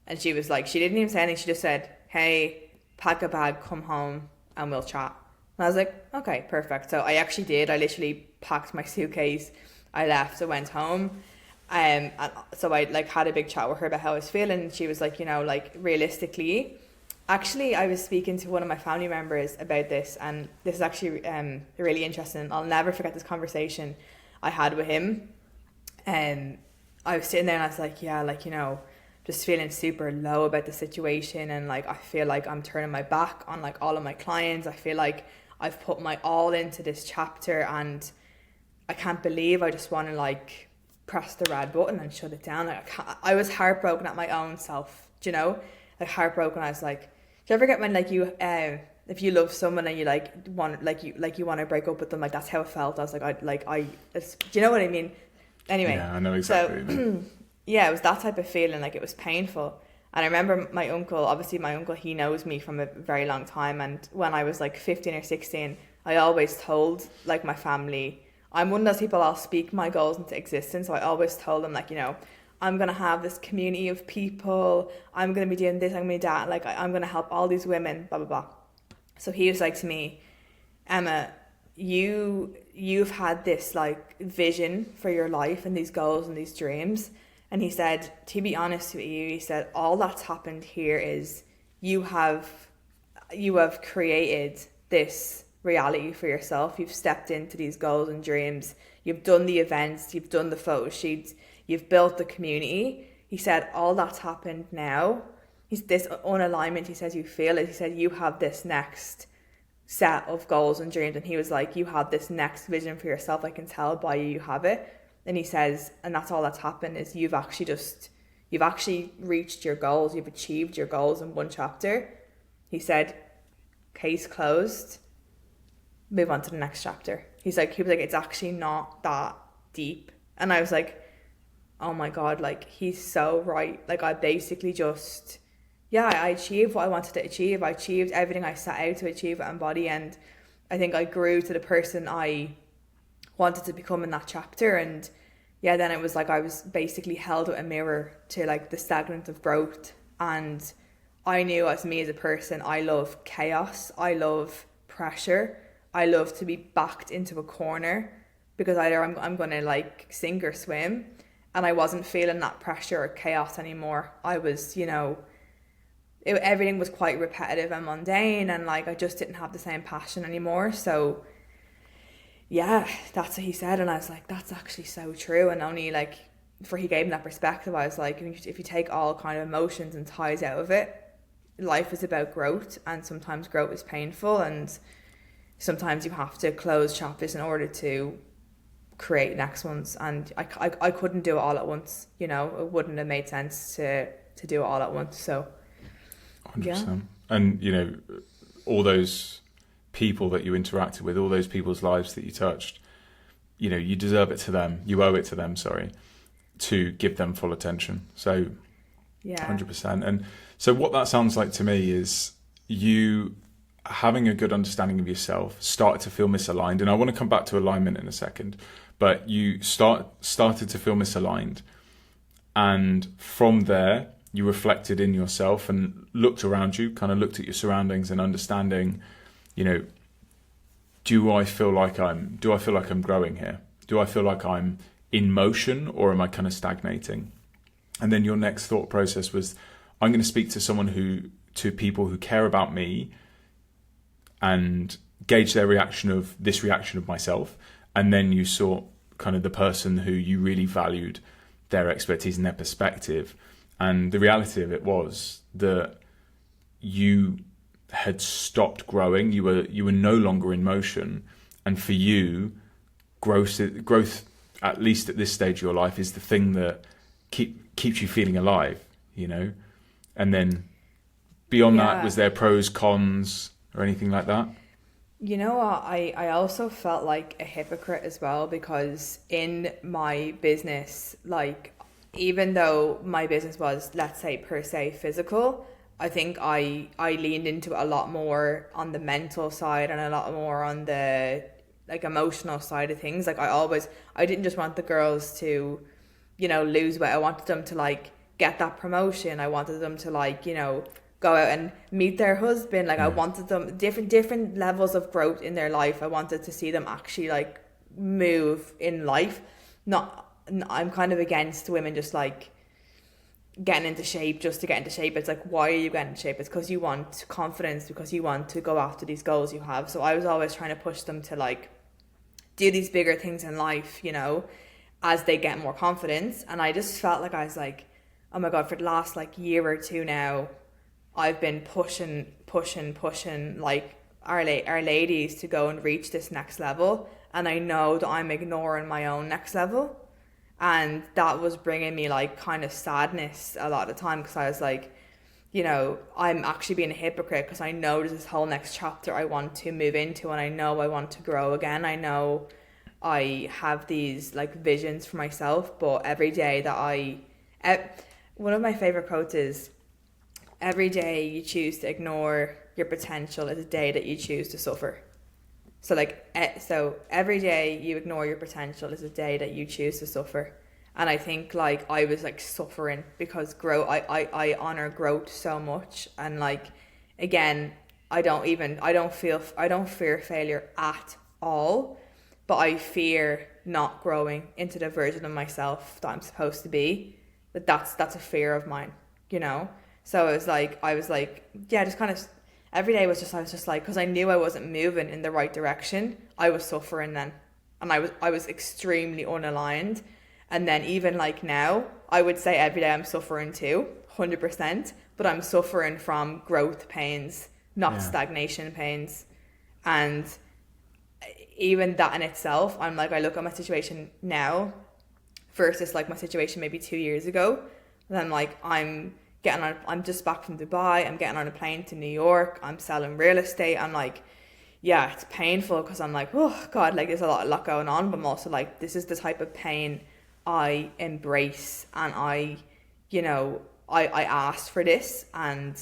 B: And she was she didn't even say anything. She just said, hey, pack a bag, come home, and we'll chat. And I was like, okay, perfect. So I actually did. I literally packed my suitcase. I left. I went home. And so I had a big chat with her about how I was feeling. And she was realistically, actually, I was speaking to one of my family members about this. And this is actually really interesting. I'll never forget this conversation I had with him. And I was sitting there and I was like, yeah, just feeling super low about the situation, and I feel like I'm turning my back on all of my clients. I feel like I've put my all into this chapter and I can't believe I just want to press the red button and shut it down. I was heartbroken at my own self, heartbroken. I was like, do you ever get when if you love someone and you want to break up with them, that's how it felt. I was do you know what I mean? Anyway,
A: yeah, I know exactly what you mean.
B: Yeah, it was that type of feeling, it was painful. And I remember my uncle, he knows me from a very long time. And when I was 15 or 16, I always told like my family, I'm one of those people, I'll speak my goals into existence. So I always told them, like, you know, I'm going to have this community of people, I'm going to be doing this, I'm going to be that, like I'm going to help all these women, blah, blah, blah. So he was like to me, Emma, you've had this like vision for your life and these goals and these dreams. And he said, to be honest with you, he said, all that's happened here is you have created this reality for yourself. You've stepped into these goals and dreams. You've done the events, you've done the photo shoots, you've built the community. He said, all that's happened now. He's this unalignment, he says, you feel it. He said, you have this next set of goals and dreams. And he was like, you have this next vision for yourself. I can tell by you have it. And he says, and that's all that's happened is you've actually reached your goals. You've achieved your goals in one chapter. He said, case closed, move on to the next chapter. He was like, it's actually not that deep. And I was like, oh my God, like he's so right. Like I basically just, I achieved what I wanted to achieve. I achieved everything I set out to achieve at Embody. And I think I grew to the person I wanted to become in that chapter. And then it was like I was basically held with a mirror to like the stagnant of growth. And I knew as me as a person, I love chaos. I love pressure. I love to be backed into a corner because either I'm going to like sink or swim. And I wasn't feeling that pressure or chaos anymore. I was, everything was quite repetitive and mundane, and like I just didn't have the same passion anymore. So that's what he said, and I was like, that's actually so true. And only like before he gave me that perspective, I was like, if you take all kind of emotions and ties out of it, life is about growth, and sometimes growth is painful, and sometimes you have to close chapters in order to create next ones. And I couldn't do it all at once, it wouldn't have made sense to do it all at once. So
A: 100%. And all those people that you interacted with, all those people's lives that you touched, you deserve it to them, you owe it to them, to give them full attention. So 100%. And so what that sounds like to me is you having a good understanding of yourself started to feel misaligned. And I want to come back to alignment in a second, but you started to feel misaligned. And from there, you reflected in yourself and looked around you, kind of looked at your surroundings and understanding, do I feel like I'm growing here? Do I feel like I'm in motion, or am I kind of stagnating? And then your next thought process was, I'm going to speak to people who care about me and gauge their reaction of myself. And then you saw kind of the person who you really valued, their expertise and their perspective. And the reality of it was that you had stopped growing. You were no longer in motion. And for you, growth, at least at this stage of your life, is the thing that keeps you feeling alive, And then beyond that, was there pros, cons, or anything like that?
B: I also felt like a hypocrite as well, because in my business, like, even though my business was, let's say, per se physical, I think I leaned into it a lot more on the mental side and a lot more on the like emotional side of things. Like I didn't just want the girls to, lose weight. I wanted them to like get that promotion. I wanted them to like, go out and meet their husband. Like I wanted them different levels of growth in their life. I wanted to see them actually like move in life. I'm kind of against women just like getting into shape just to get into shape. It's like, why are you getting into shape? It's because you want confidence, because you want to go after these goals you have. So I was always trying to push them to like do these bigger things in life, as they get more confidence. And I just felt like I was like, oh my God, for the last like year or two now, I've been pushing like our ladies to go and reach this next level. And I know that I'm ignoring my own next level. And that was bringing me like kind of sadness a lot of the time, because I was like, I'm actually being a hypocrite, because I know there's this whole next chapter I want to move into, and I know I want to grow again. I know I have these like visions for myself, but every day that one of my favorite quotes is, every day you choose to ignore your potential is a day that you choose to suffer. So like, so every day you ignore your potential is a day that you choose to suffer. And I think like I was like suffering because I honor growth so much. And like, again, I don't fear failure at all, but I fear not growing into the version of myself that I'm supposed to be. That's a fear of mine, you know? So I was like, yeah, just kind of, every day I was just like, because I knew I wasn't moving in the right direction, I was suffering then. And I was extremely unaligned. And then even like now, I would say every day I'm suffering too, 100%, but I'm suffering from growth pains, not stagnation pains. And even that in itself, I'm like, I look at my situation now versus like my situation maybe 2 years ago, and I'm like, I'm just back from Dubai, I'm getting on a plane to New York, I'm selling real estate. I'm like, yeah, it's painful because I'm like, oh God, like there's a lot going on, but I'm also like, this is the type of pain I embrace, and I asked for this, and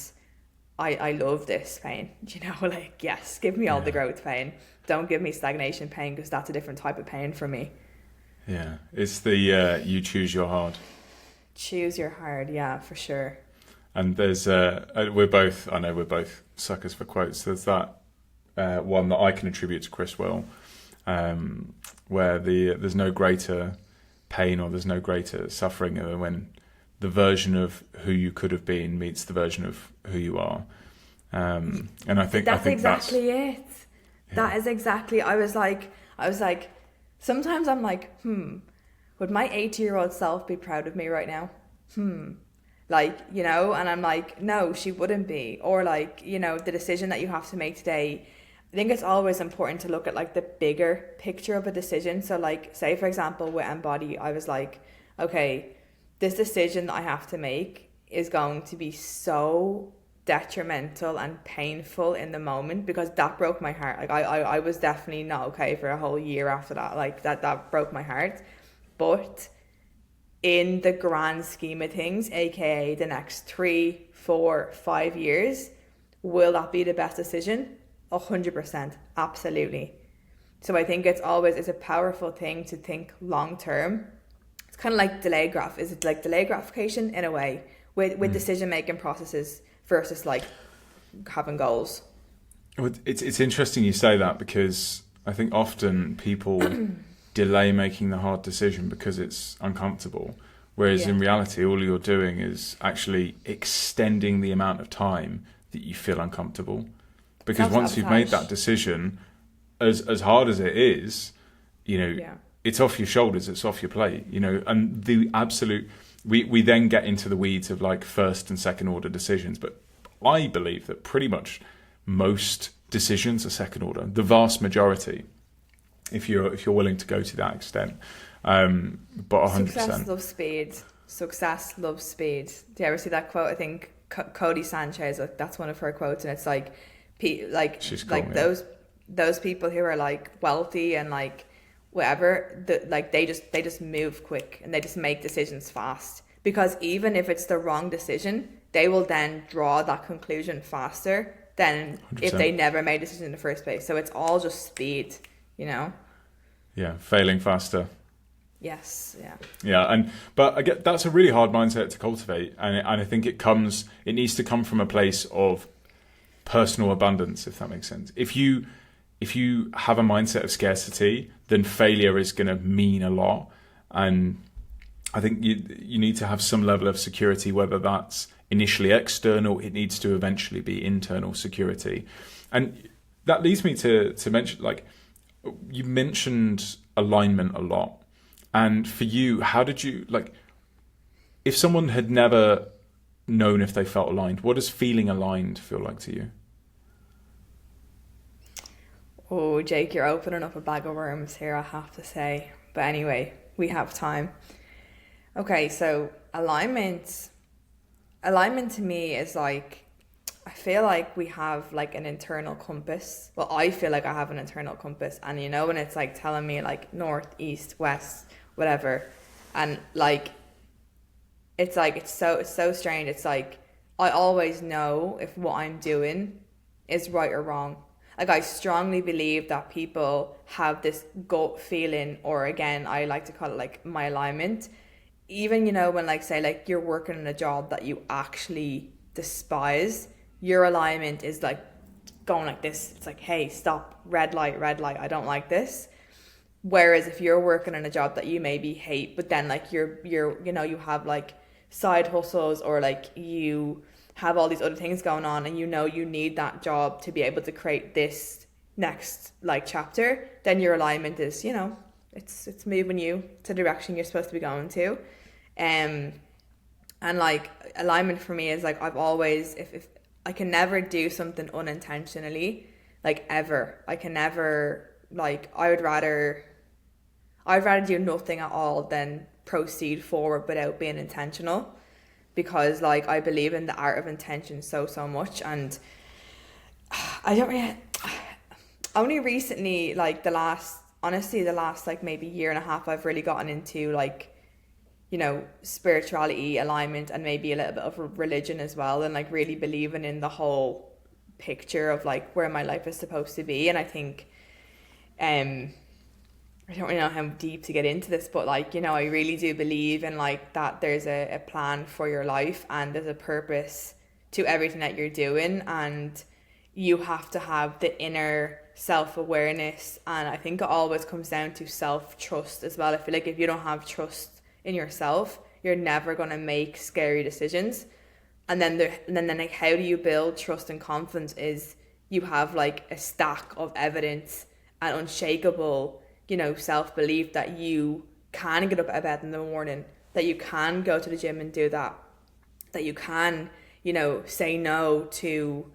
B: I love this pain, you know, like, yes, give me all the growth pain. Don't give me stagnation pain, because that's a different type of pain for me.
A: Yeah, it's the you choose your hard.
B: Choose your hard, yeah, for sure.
A: And there's I know we're both suckers for quotes. There's that one that I can attribute to Chris Will, where there's no greater pain or there's no greater suffering than when the version of who you could have been meets the version of who you are. And I think
B: that's exactly it.
A: Yeah.
B: That is exactly. I was like, sometimes I'm like, would my 80-year-old self be proud of me right now? Like, you know, and I'm like, no, she wouldn't be. Or like, you know, the decision that you have to make today, I think it's always important to look at like the bigger picture of a decision. So like, say for example, with Embody, I was like, okay, this decision that I have to make is going to be so detrimental and painful in the moment, because that broke my heart. Like I was definitely not okay for a whole year after that. Like that broke my heart. But in the grand scheme of things, aka the next 3, 4, 5 years, will that be the best decision? 100%, absolutely. So I think it's a powerful thing to think long term. It's kind of like delayed gratification in a way with decision making processes versus like having goals.
A: It's interesting you say that, because I think often people delay making the hard decision because it's uncomfortable, whereas in reality all you're doing is actually extending the amount of time that you feel uncomfortable, because once you've made that decision, as hard as it is, you know, it's off your shoulders, it's off your plate, you know. And the absolute we then get into the weeds of like first and second order decisions, but I believe that pretty much most decisions are second order, the vast majority, if you're willing to go to that extent. But 100%.
B: Success loves speed. Do you ever see that quote? I think Cody Sanchez, that's one of her quotes, and it's like,
A: she's cool,
B: those people who are like wealthy and like whatever, they just move quick and they just make decisions fast, because even if it's the wrong decision, they will then draw that conclusion faster than 100%. If they never made a decision in the first place. So it's all just speed, you know?
A: Yeah, failing faster.
B: Yes, yeah.
A: Yeah, but I get that's a really hard mindset to cultivate, and I think it needs to come from a place of personal abundance, if that makes sense. If you have a mindset of scarcity, then failure is going to mean a lot, and I think you need to have some level of security, whether that's initially external, it needs to eventually be internal security. And that leads me to mention, like, you mentioned alignment a lot. And for you, how did you, like, if someone had never known if they felt aligned, what does feeling aligned feel like to you?
B: Oh, Jake, you're opening up a bag of worms here, I have to say. But anyway, we have time. Okay, so alignment to me is like, I feel like we have like an internal compass. Well, I feel like I have an internal compass, and you know, when it's like telling me like north, east, west, whatever, and like it's so strange. It's like I always know if what I'm doing is right or wrong. Like, I strongly believe that people have this gut feeling, or again, I like to call it like my alignment. Even, you know, when like say like you're working in a job that you actually despise, your alignment is like going like this. It's like, hey, stop, red light, I don't like this. Whereas if you're working in a job that you maybe hate, but then like you're you know, you have like side hustles, or like you have all these other things going on, and you know you need that job to be able to create this next like chapter, then your alignment is, you know, it's moving you to the direction you're supposed to be going to. And like alignment for me is like, I've always, if I can never do something unintentionally, like ever. I can never, like, I'd rather do nothing at all than proceed forward without being intentional, because like I believe in the art of intention so much. And I don't really, only recently, like the last like maybe year and a half, I've really gotten into like, you know, spirituality, alignment, and maybe a little bit of religion as well, and like really believing in the whole picture of like where my life is supposed to be. And I think I don't really know how deep to get into this, but like, you know, I really do believe in like that there's a plan for your life, and there's a purpose to everything that you're doing, and you have to have the inner self-awareness. And I think it always comes down to self-trust as well. I feel like if you don't have trust in yourself, you're never going to make scary decisions. And then like, how do you build trust and confidence is you have like a stack of evidence and unshakable, you know, self-belief that you can get up out of bed in the morning, that you can go to the gym and do that you can, you know, say no to,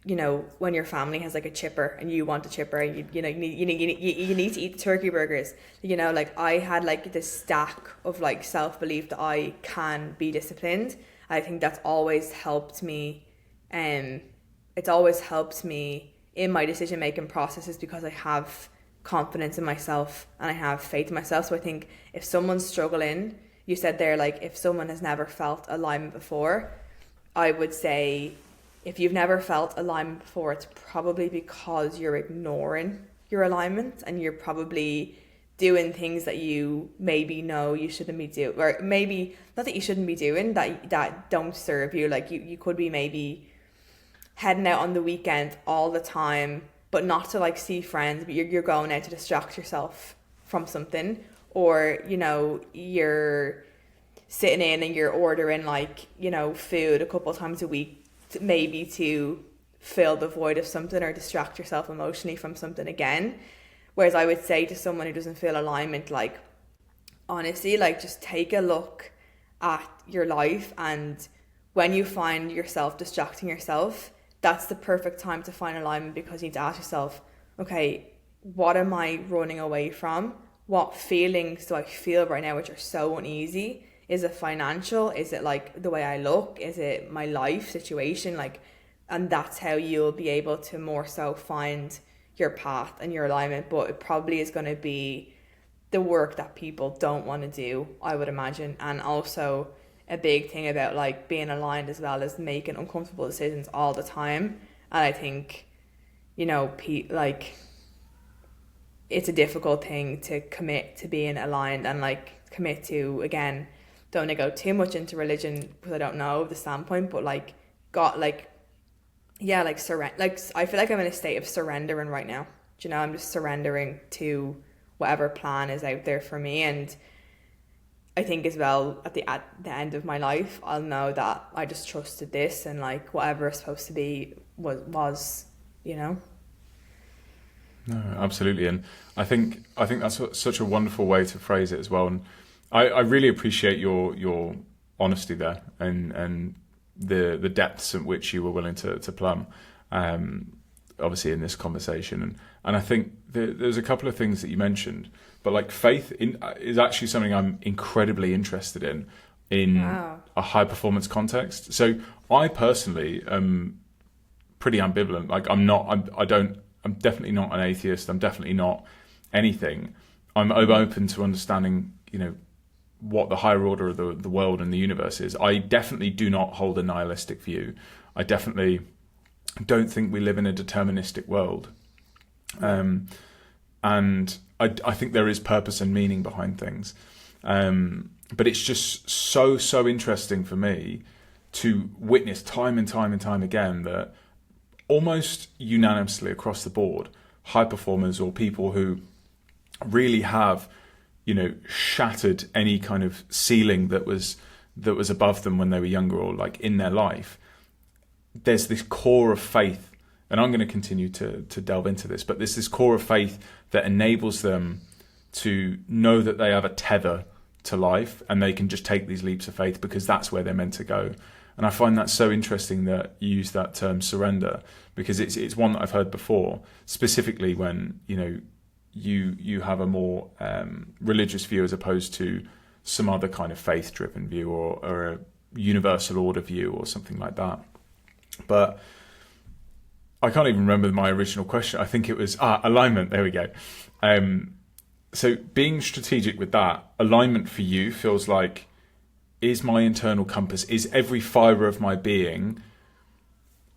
B: you know, when your family has like a chipper and you want a chipper, and you need to eat the turkey burgers. You know, like I had like this stack of like self-belief that I can be disciplined. I think that's always helped me. It's always helped me in my decision-making processes, because I have confidence in myself and I have faith in myself. So I think if someone's struggling, you said there, like if someone has never felt alignment before, I would say if you've never felt alignment before, it's probably because you're ignoring your alignment, and you're probably doing things that you maybe know you shouldn't be doing, or maybe not that you shouldn't be doing, that don't serve you. Like you could be maybe heading out on the weekend all the time, but not to like see friends, but you're going out to distract yourself from something. Or, you know, you're sitting in and you're ordering like, you know, food a couple of times a week, maybe to fill the void of something or distract yourself emotionally from something again. Whereas I would say to someone who doesn't feel alignment, like honestly, like just take a look at your life, and when you find yourself distracting yourself, that's the perfect time to find alignment, because you need to ask yourself, okay, what am I running away from? What feelings do I feel right now which are so uneasy? Is it financial? Is it like the way I look? Is it my life situation? Like, and that's how you'll be able to more so find your path and your alignment. But it probably is going to be the work that people don't want to do, I would imagine. And also a big thing about like being aligned as well as making uncomfortable decisions all the time. And I think, you know, like it's a difficult thing to commit to being aligned, and like commit to, again, don't want to go too much into religion because I don't know the standpoint, but like got like, yeah, like surrender. Like I feel like I'm in a state of surrendering right now. Do you know, I'm just surrendering to whatever plan is out there for me. And I think as well at the end of my life, I'll know that I just trusted this, and like whatever it's supposed to be was, you know.
A: No, absolutely. And I think that's such a wonderful way to phrase it as well. And I really appreciate your honesty there, and the depths at which you were willing to plumb, obviously in this conversation. And I think there's a couple of things that you mentioned, but like faith is actually something I'm incredibly interested in wow. a high performance context. So I personally am pretty ambivalent. Like I'm definitely not an atheist. I'm definitely not anything. I'm open to understanding, you know, what the higher order of the world and the universe is. I definitely do not hold a nihilistic view. I definitely don't think we live in a deterministic world. And I think there is purpose and meaning behind things. But it's just so interesting for me to witness time and time and time again that almost unanimously across the board, high performers or people who really have, shattered any kind of ceiling that was above them when they were younger or like in their life, there's this core of faith, and I'm going to continue to delve into this, but there's this core of faith that enables them to know that they have a tether to life and they can just take these leaps of faith because that's where they're meant to go. And I find that so interesting that you use that term surrender, because it's one that I've heard before, specifically when, you have a more religious view as opposed to some other kind of faith-driven view or a universal order view or something like that. But I can't even remember my original question. I think it was alignment. There we go. So being strategic with that, alignment for you feels like, is my internal compass, is every fibre of my being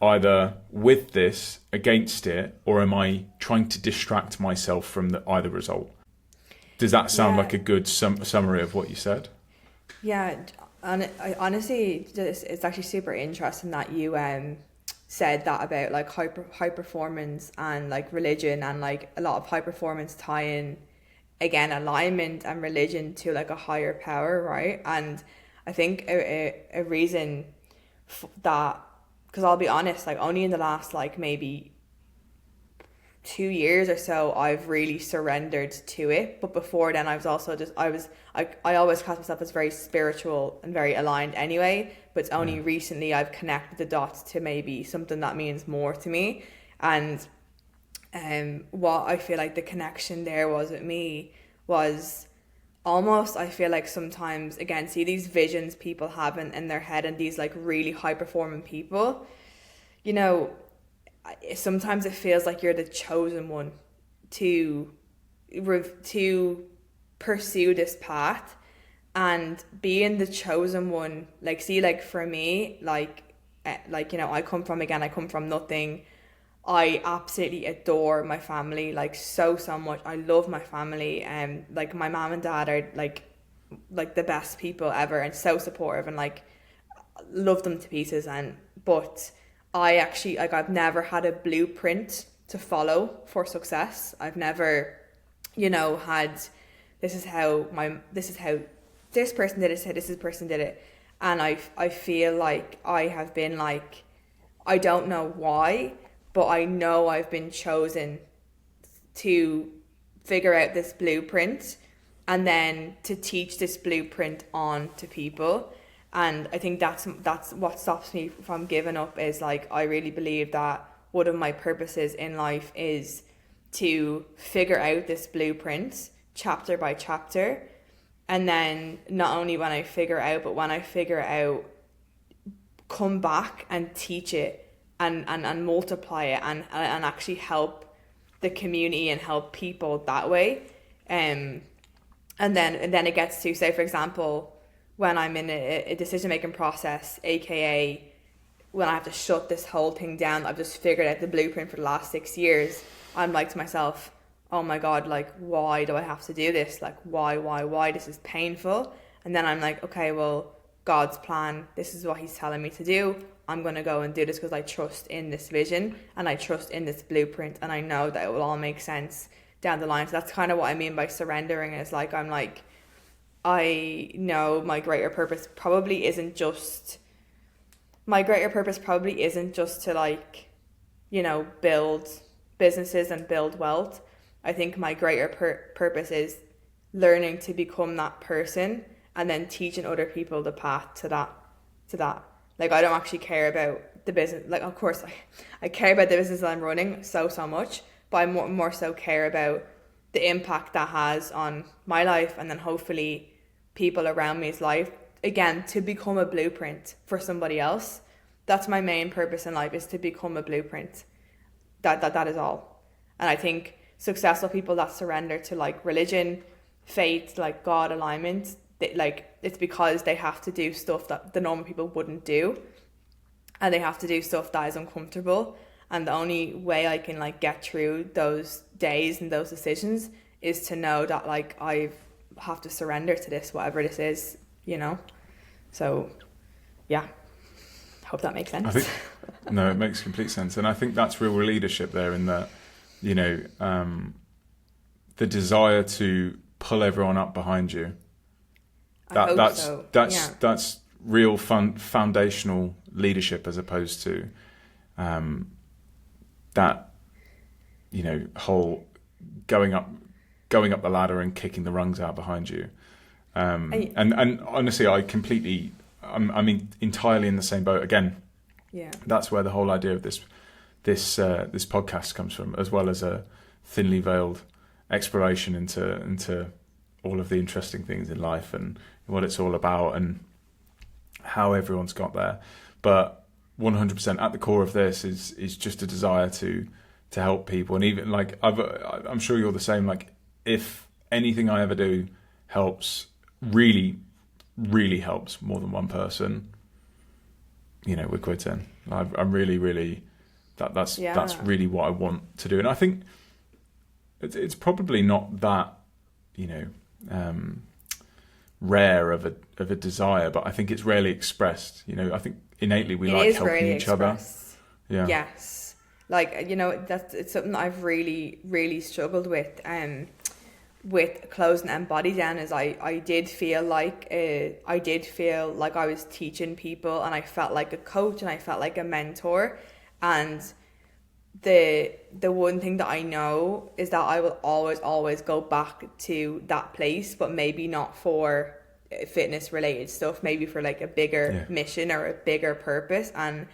A: either with this, against it, or am I trying to distract myself from either result? Does that sound like a good summary of what you said?
B: Yeah, and honestly, it's actually super interesting that you said that about like high performance and like religion, and like a lot of high performance tie in, again, alignment and religion to like a higher power, right? And I think a reason that, because I'll be honest, like only in the last like maybe 2 years or so I've really surrendered to it, but before then I always class myself as very spiritual and very aligned anyway, but it's only recently I've connected the dots to maybe something that means more to me. And what I feel like the connection there was with me was almost, I feel like sometimes, again, see these visions people have in their head, and these like really high performing people, sometimes it feels like you're the chosen one to pursue this path. And being the chosen one, like, see, like for me, I come from nothing. I absolutely adore my family, like so much. I love my family, and like my mom and dad are like the best people ever, and so supportive, and like love them to pieces. But I actually, like, I've never had a blueprint to follow for success. I've never, had this is how this person did it, this person did it, and I feel like I have been like, I don't know why, but I know I've been chosen to figure out this blueprint and then to teach this blueprint on to people. And I think that's what stops me from giving up, is like, I really believe that one of my purposes in life is to figure out this blueprint chapter by chapter. And then not only when I figure out, but when I figure out, come back and teach it and multiply it and actually help the community and help people that way. And then it gets to, say, for example, when I'm in a decision-making process, aka when I have to shut this whole thing down, I've just figured out the blueprint for the last 6 years, I'm like to myself, oh my God, like, why do I have to do this? Like, why? This is painful. And then I'm like, okay, well, God's plan, this is what he's telling me to do. I'm going to go and do this because I trust in this vision and I trust in this blueprint, and I know that it will all make sense down the line. So that's kind of what I mean by surrendering. Is like, I'm like, I know my greater purpose probably isn't just to like, build businesses and build wealth. I think my greater purpose is learning to become that person and then teaching other people the path to that. Like, I don't actually care about the business. Like, of course, I care about the business that I'm running so much, but I more so care about the impact that has on my life, and then hopefully people around me's life, again, to become a blueprint for somebody else. That's my main purpose in life, is to become a blueprint. That is all. And I think successful people that surrender to like religion, faith, like God, alignment, it's because they have to do stuff that the normal people wouldn't do. and they have to do stuff that is uncomfortable. And the only way I can like get through those days and those decisions is to know that like I have to surrender to this, whatever this is, you know. So yeah, hope that makes sense.
A: I think no, it makes complete sense, and I think that's real leadership there, in that, you know, the desire to pull everyone up behind you. That's real foundational leadership, as opposed to that, you know, whole going up the ladder and kicking the rungs out behind you. And honestly, I'm entirely in the same boat again.
B: Yeah,
A: that's where the whole idea of this podcast comes from, as well as a thinly veiled exploration into all of the interesting things in life and what it's all about and how everyone's got there. But 100% at the core of this is just a desire to help people. And even like I'm sure you're the same. Like, if anything I ever do helps, really helps more than one person, you know, we're quitting. I'm really that's really what I want to do. And I think it's probably not that, you know, rare of a desire, but I think it's rarely expressed. You know, I think innately we like helping each other. Yeah. Yes.
B: Like, you know, it's something I've really struggled with closing and body down. Is I did feel like I was teaching people, and I felt like a coach, and I felt like a mentor. And the one thing that I know is that I will always go back to that place, but maybe not for fitness related stuff, maybe for like a bigger mission or a bigger purpose. And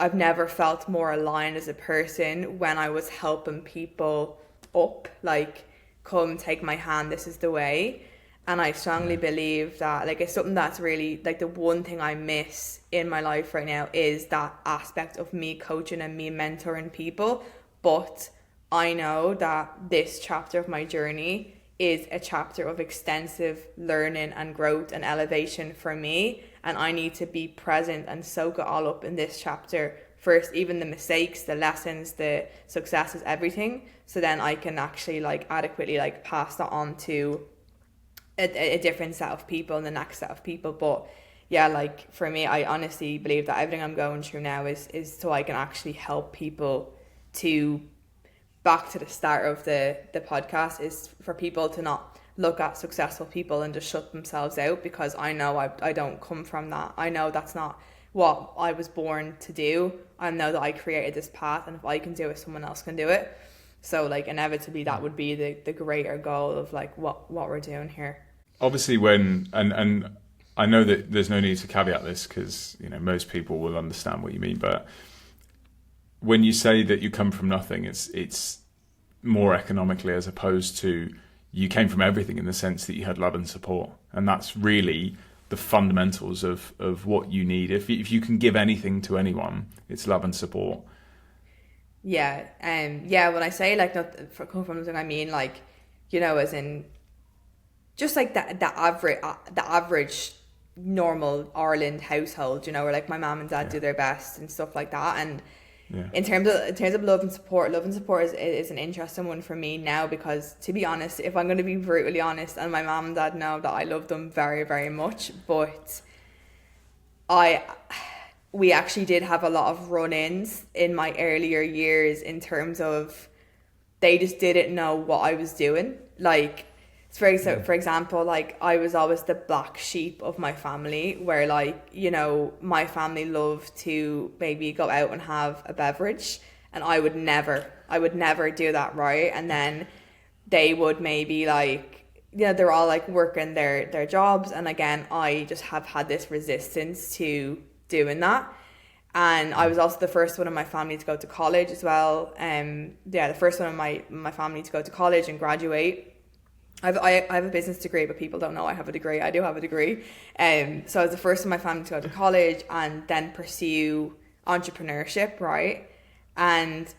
B: I've never felt more aligned as a person when I was helping people up, like, come take my hand, this is the way. And I strongly believe that, like, it's something that's really, like, the one thing I miss in my life right now is that aspect of me coaching and me mentoring people. But I know that this chapter of my journey is a chapter of extensive learning and growth and elevation for me. And I need to be present and soak it all up in this chapter first, even the mistakes, the lessons, the successes, everything. So then I can actually, like, adequately, like, pass that on to a different set of people and the next set of people. But yeah, like, for me, I honestly believe that everything I'm going through now is so I can actually help people to, back to the start of the podcast, is for people to not look at successful people and just shut themselves out, because I know I don't come from that. I know that's not what I was born to do. I know that I created this path, and if I can do it, someone else can do it. So, like, inevitably that would be the greater goal of, like, what we're doing here.
A: Obviously, when and I know that there's no need to caveat this, because, you know, most people will understand what you mean, but when you say that you come from nothing, it's more economically, as opposed to you came from everything, in the sense that you had love and support. And that's really the fundamentals of what you need. If you can give anything to anyone, it's love and support.
B: Yeah. When I say, like, not for come from something, I mean, like, you know, as in just like the average normal Ireland household, you know, where, like, my mom and dad do their best and stuff like that. And in terms of love and support is an interesting one for me now, because, to be honest, if I'm going to be brutally honest, and my mom and dad know that I love them very, very much, but we actually did have a lot of run-ins in my earlier years, in terms of they just didn't know what I was doing. Like, for example, like, I was always the black sheep of my family, where, like, you know, my family loved to maybe go out and have a beverage, and I would never do that, right? And then they would maybe, like, you know, they're all, like, working their jobs, and again, I just have had this resistance to doing that. And I was also the first one in my family to go to college as well. The first one in my family to go to college and graduate. I have a business degree, but people don't know I have a degree. I do have a degree. So I was the first in my family to go to college and then pursue entrepreneurship, right? And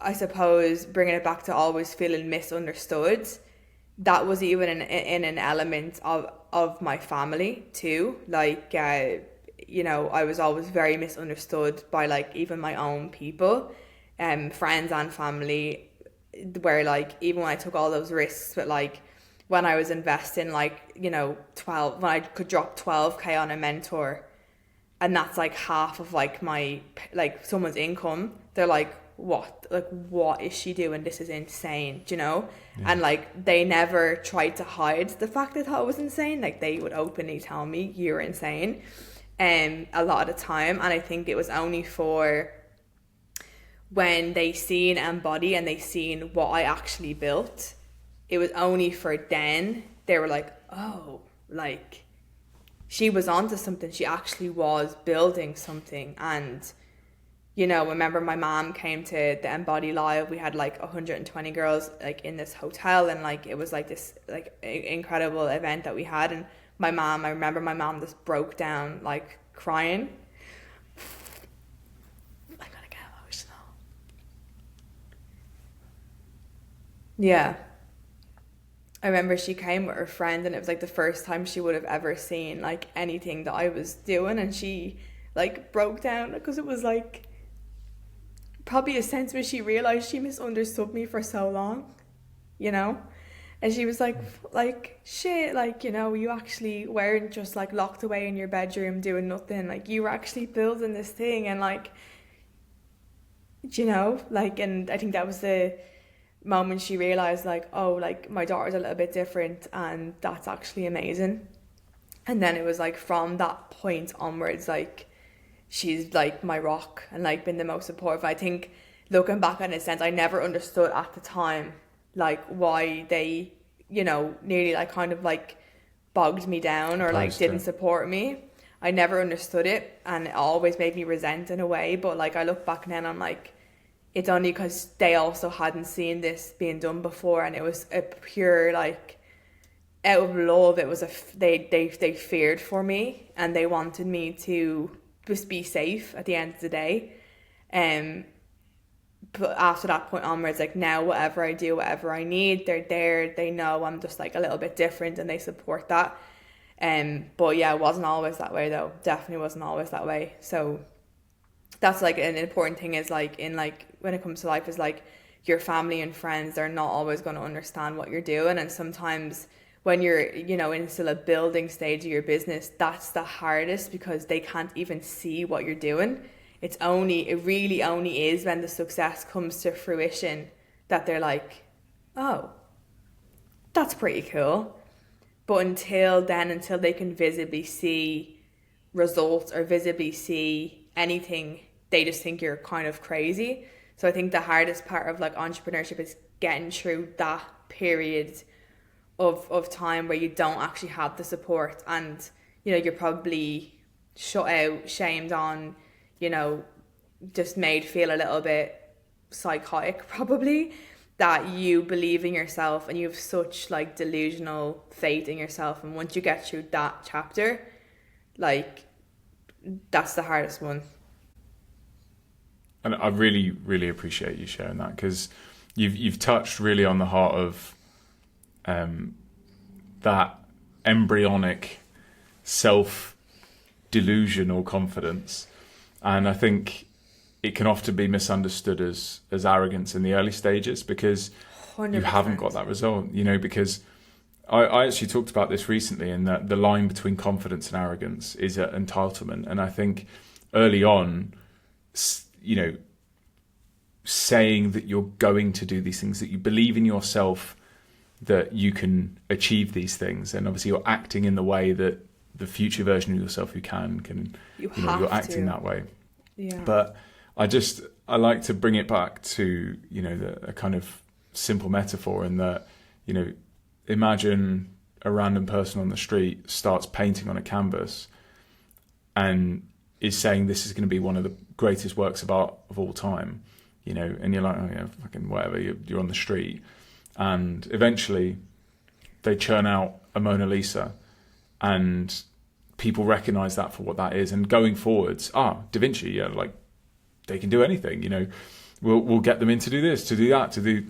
B: I suppose, bringing it back to always feeling misunderstood, that was even in an element of my family too. Like, you know, I was always very misunderstood by like even my own people, friends and family, where like even when I took all those risks, but like when I was investing like, you know, when I could drop 12k on a mentor, and that's like half of like my, like someone's income, they're like, what is she doing? This is insane, do you know? And like they never tried to hide the fact they thought it was insane. Like they would openly tell me, you're insane, a lot of the time. And I think it was only for when they seen Embody and they seen what I actually built, it was only for then they were like, oh, like she was onto something. She actually was building something. And you know, remember my mom came to the Embody Live. We had like 120 girls like in this hotel, and like it was like this like incredible event that we had. And I remember my mom just broke down like crying. I'm gonna get emotional. Yeah. I remember she came with her friend, and it was like the first time she would have ever seen like anything that I was doing, and she like broke down because it was like probably a sense where she realized she misunderstood me for so long, you know? And she was like shit, like, you know, you actually weren't just like locked away in your bedroom doing nothing, like you were actually building this thing. And like, you know, like, and I think that was the moment she realized like, oh, like my daughter's a little bit different, and that's actually amazing. And then it was like from that point onwards, like she's like my rock and like been the most supportive. I think looking back on it, in a sense, I never understood at the time like why they, you know, nearly like kind of like bogged me down or like didn't support me. I never understood it, and it always made me resent in a way. But like I look back now and I'm like, it's only because they also hadn't seen this being done before, and it was a pure like out of love. It was they feared for me, and they wanted me to just be safe at the end of the day. But after that point onwards, like now whatever I do, whatever I need, they're there. They know I'm just like a little bit different, and they support that. But yeah, it wasn't always that way though. Definitely wasn't always that way. So that's like an important thing, is like in like when it comes to life, is like your family and friends, they're not always going to understand what you're doing. And sometimes when you're, you know, in still a building stage of your business, that's the hardest, because they can't even see what you're doing. It really only is when the success comes to fruition that they're like, oh, that's pretty cool. But until then, until they can visibly see results or visibly see anything, they just think you're kind of crazy. So I think the hardest part of like entrepreneurship is getting through that period of time where you don't actually have the support, and you know, you're probably shut out, shamed on, you know, just made feel a little bit psychotic probably, that you believe in yourself and you have such like delusional faith in yourself. And once you get through that chapter, like that's the hardest one.
A: And I really, really appreciate you sharing that, because you've touched really on the heart of that embryonic self-delusional confidence. And I think it can often be misunderstood as arrogance in the early stages, because 100%. You haven't got that result, you know, because I actually talked about this recently, in that the line between confidence and arrogance is entitlement. And I think early on, you know, saying that you're going to do these things, that you believe in yourself, that you can achieve these things, and obviously you're acting in the way that the future version of yourself who can you're acting that way.
B: Yeah.
A: But I like to bring it back to, you know, a kind of simple metaphor, in that, you know, imagine a random person on the street starts painting on a canvas and is saying this is going to be one of the greatest works of art of all time, you know, and you're like, oh yeah, fucking whatever, you're on the street. And eventually they churn out a Mona Lisa, and people recognize that for what that is. And going forwards, Da Vinci, yeah, like they can do anything, you know, we'll get them in to do this, to do that, to do,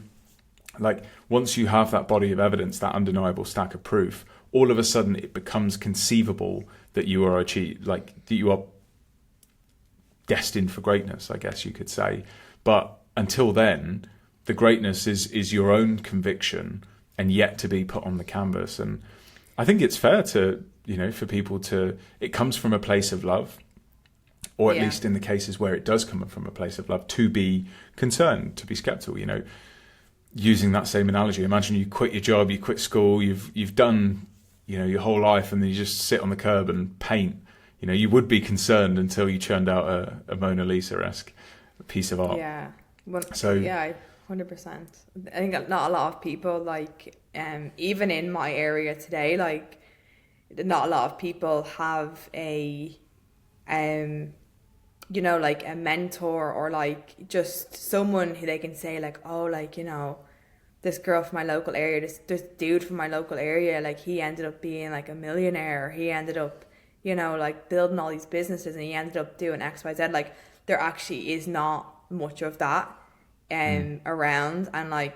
A: like, once you have that body of evidence, that undeniable stack of proof, all of a sudden it becomes conceivable that you are that you are destined for greatness, I guess you could say. But until then, the greatness is your own conviction and yet to be put on the canvas. And I think it's fair to, for people to, it comes from a place of love, or at least in the cases where it does come from a place of love, to be concerned, to be skeptical. Using that same analogy, imagine you quit your job, you quit school, you've done, your whole life, and then you just sit on the curb and paint. You would be concerned until you churned out a Mona Lisa-esque piece of art.
B: Yeah. Well, so 100%. I think not a lot of people, even in my area today, not a lot of people have a a mentor, or just someone who they can say this girl from my local area, this dude from my local area, he ended up being a millionaire, or he ended up building all these businesses, and he ended up doing XYZ. There actually is not much of that around, and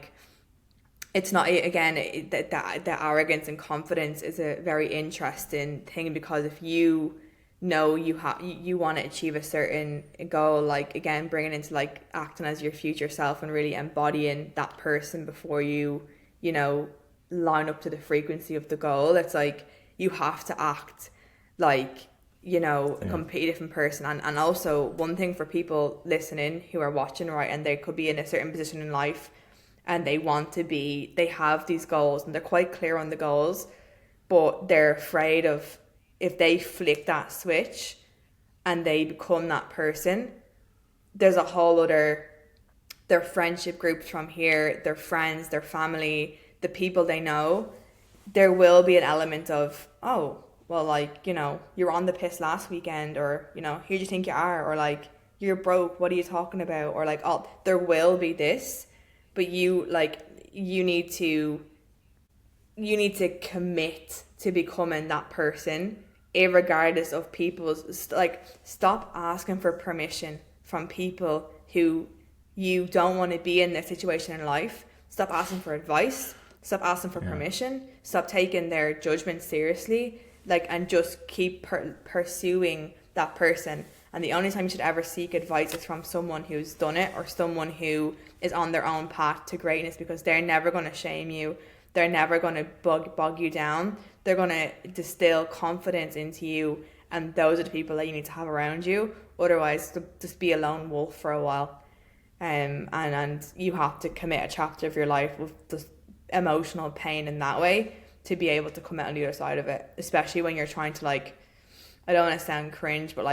B: it's not, again, the arrogance and confidence is a very interesting thing, because if you know you want to achieve a certain goal, again, bringing into acting as your future self and really embodying that person before you line up to the frequency of the goal. It's you have to act a completely different person. And also, one thing for people listening who are watching, right, and they could be in a certain position in life and they have these goals and they're quite clear on the goals, but they're afraid of, if they flick that switch and they become that person, there's a whole other, their friendship groups from here, their friends, their family, the people they know, there will be an element of, oh, well, you're on the piss last weekend, or, who do you think you are? Or you're broke, what are you talking about? Or oh, there will be this, but you need to commit to becoming that person, irregardless of people's, stop asking for permission from people who you don't want to be in their situation in life. Stop asking for advice, stop asking for permission, stop taking their judgment seriously, and just keep pursuing that person. And the only time you should ever seek advice is from someone who's done it, or someone who is on their own path to greatness, because they're never going to shame you. They're never going to bog you down. They're going to distill confidence into you, and those are the people that you need to have around you. Otherwise, just be a lone wolf for a while. And you have to commit a chapter of your life with just emotional pain in that way to be able to come out on the other side of it, especially when you're trying to, I don't want to sound cringe, but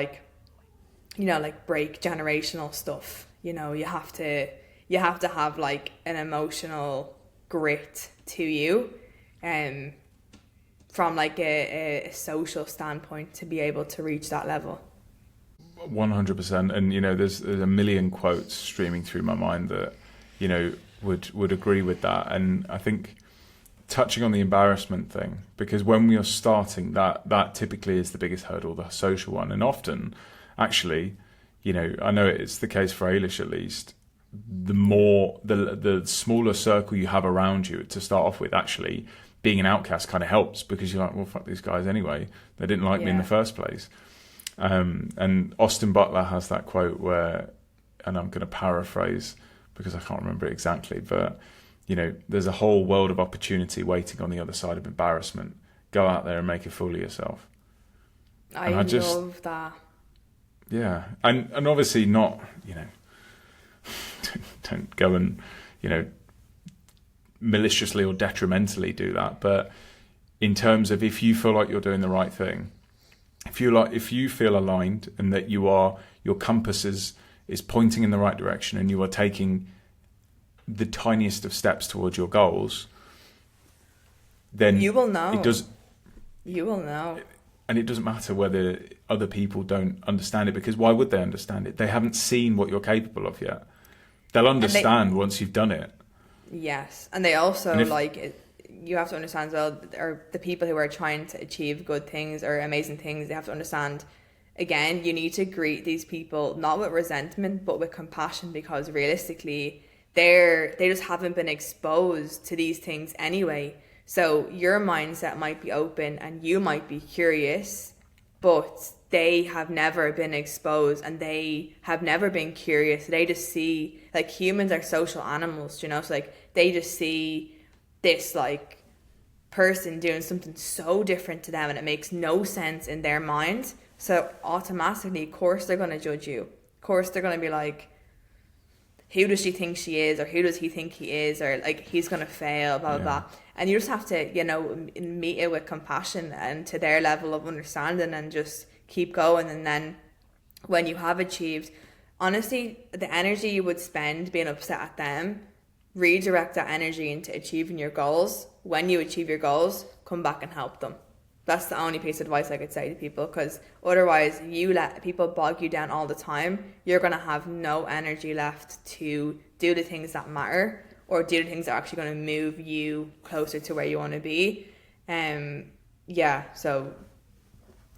B: break generational stuff. You have to have an emotional grit to you, from a social standpoint, to be able to reach that level.
A: 100%. And there's a million quotes streaming through my mind that would agree with that. And I think, touching on the embarrassment thing, because when we are starting, that typically is the biggest hurdle, the social one. And often, actually, I know it's the case for Ailish at least, the smaller circle you have around you to start off with, actually being an outcast kind of helps, because you're well, fuck these guys anyway, they didn't like me in the first place. And Austin Butler has that quote where, and I'm going to paraphrase because I can't remember it exactly, but there's a whole world of opportunity waiting on the other side of embarrassment. Go out there and make a fool of yourself.
B: I love that.
A: Yeah, and obviously not, don't go and, maliciously or detrimentally do that. But in terms of, if you feel like you're doing the right thing, if you feel aligned and that your compass is pointing in the right direction, and you are taking the tiniest of steps towards your goals, then
B: you will know.
A: You will know. And it doesn't matter whether other people don't understand it, because why would they understand it? They haven't seen what you're capable of yet. They'll understand once you've done it.
B: Yes. And they also, you have to understand as well, or the people who are trying to achieve good things or amazing things, they have to understand, again, you need to greet these people not with resentment but with compassion, because realistically they just haven't been exposed to these things anyway. So your mindset might be open and you might be curious, but they have never been exposed and they have never been curious. They just see, like, humans are social animals, you know, so like they just see this like person doing something so different to them and it makes no sense in their mind. So automatically, of course, they're going to judge you. Of course, they're going to be like, who does she think she is, or who does he think he is, or like he's going to fail, blah, blah, blah. And you just have to, you know, meet it with compassion and to their level of understanding and just keep going. And then when you have achieved, honestly, the energy you would spend being upset at them, redirect that energy into achieving your goals. When you achieve your goals, come back and help them. That's the only piece of advice I could say to people, because otherwise you let people bog you down all the time. You're going to have no energy left to do the things that matter or do the things that are actually going to move you closer to where you want to be. So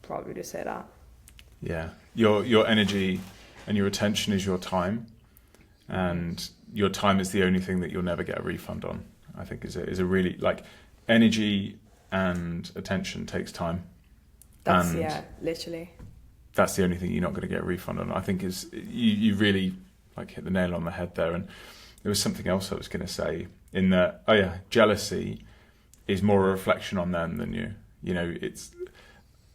B: probably just say that. Yeah.
A: Your energy and your attention is your time, and your time is the only thing that you'll never get a refund on. I think is a really, like, energy and attention takes time.
B: Literally.
A: That's the only thing you're not going to get a refund on. I think is you really like hit the nail on the head there. And there was something else I was going to say in that. Jealousy is more a reflection on them than you. You know, it's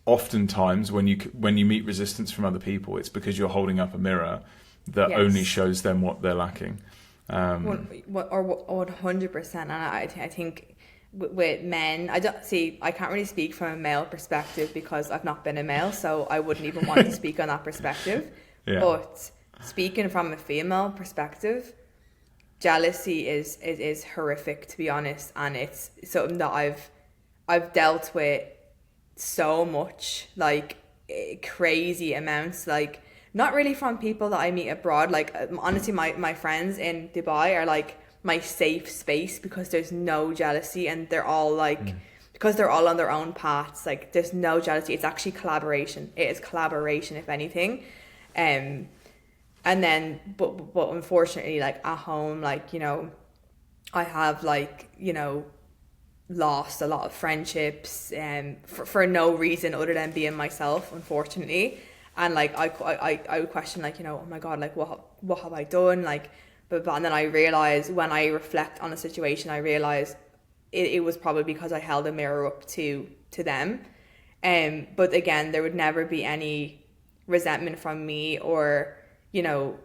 A: oftentimes when you meet resistance from other people, it's because you're holding up a mirror that only shows them what they're lacking.
B: 100%. And I think with men, I can't really speak from a male perspective because I've not been a male, so I wouldn't even want to speak on that perspective. But speaking from a female perspective, jealousy is horrific, to be honest, and it's something that I've dealt with so much, like crazy amounts, like not really from people that I meet abroad. Like honestly, my friends in Dubai are like my safe space because there's no jealousy, and they're all like because they're all on their own paths, like there's no jealousy. It's actually collaboration. It is collaboration, if anything. And then but unfortunately, like at home, like, you know, I have, like, you know, lost a lot of friendships for no reason other than being myself, unfortunately. And like I would question, like, you know, oh my god, like what have I done, like, but and then I realize, when I reflect on the situation, I realize it was probably because I held a mirror up to them. But again, there would never be any resentment from me or, you know,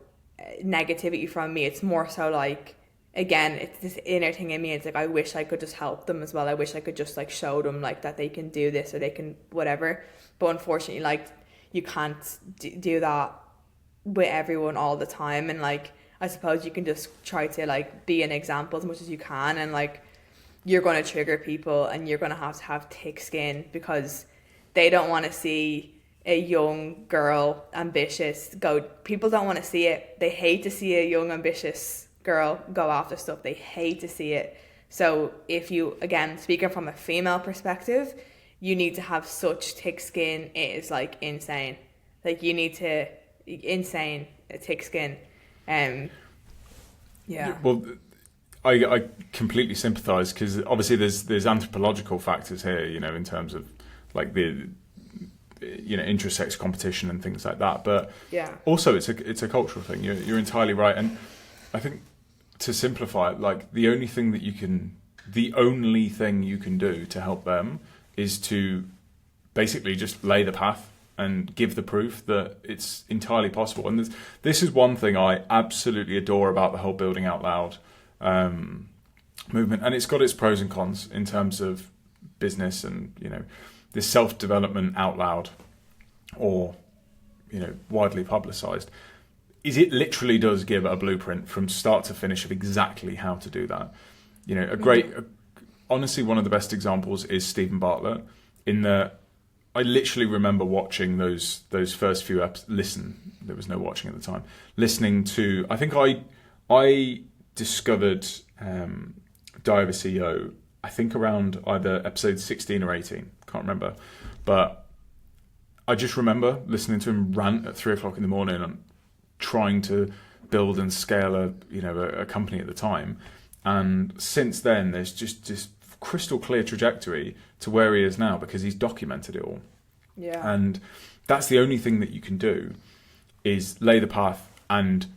B: negativity from me. It's more so like, again, it's this inner thing in me. It's like, I wish I could just help them as well. I wish I could just like show them like that they can do this or they can whatever. But unfortunately, like, you can't do that with everyone all the time. And like, I suppose you can just try to like be an example as much as you can. And like, you're going to trigger people and you're going to have thick skin because they don't want to see a young girl ambitious go. People don't want to see it. They hate to see a young ambitious girl go after stuff. They hate to see it. So if you, again, speaking from a female perspective, you need to have such thick skin. It is like insane. Like, you need to insane thick skin.
A: Well, I completely sympathise, because obviously there's anthropological factors here, you know, in terms of like the, you know, intersex competition and things like that. But also it's a cultural thing. You're entirely right. And I think, to simplify it, like the only thing you can do to help them is to basically just lay the path and give the proof that it's entirely possible. And this is one thing I absolutely adore about the whole Building Out Loud movement. And it's got its pros and cons in terms of business and, you know, this self-development out loud, or, you know, widely publicised, is it literally does give a blueprint from start to finish of exactly how to do that. You know, honestly, one of the best examples is Stephen Bartlett, in that I literally remember watching those first few episodes. There was no watching at the time. Listening to, I think I discovered Die of a CEO, I think around either episode 16 or 18, can't remember. But I just remember listening to him rant at 3 o'clock in the morning and trying to build and scale a company at the time. And since then, there's just crystal clear trajectory to where he is now because he's documented it all.
B: Yeah.
A: And that's the only thing that you can do is lay the path and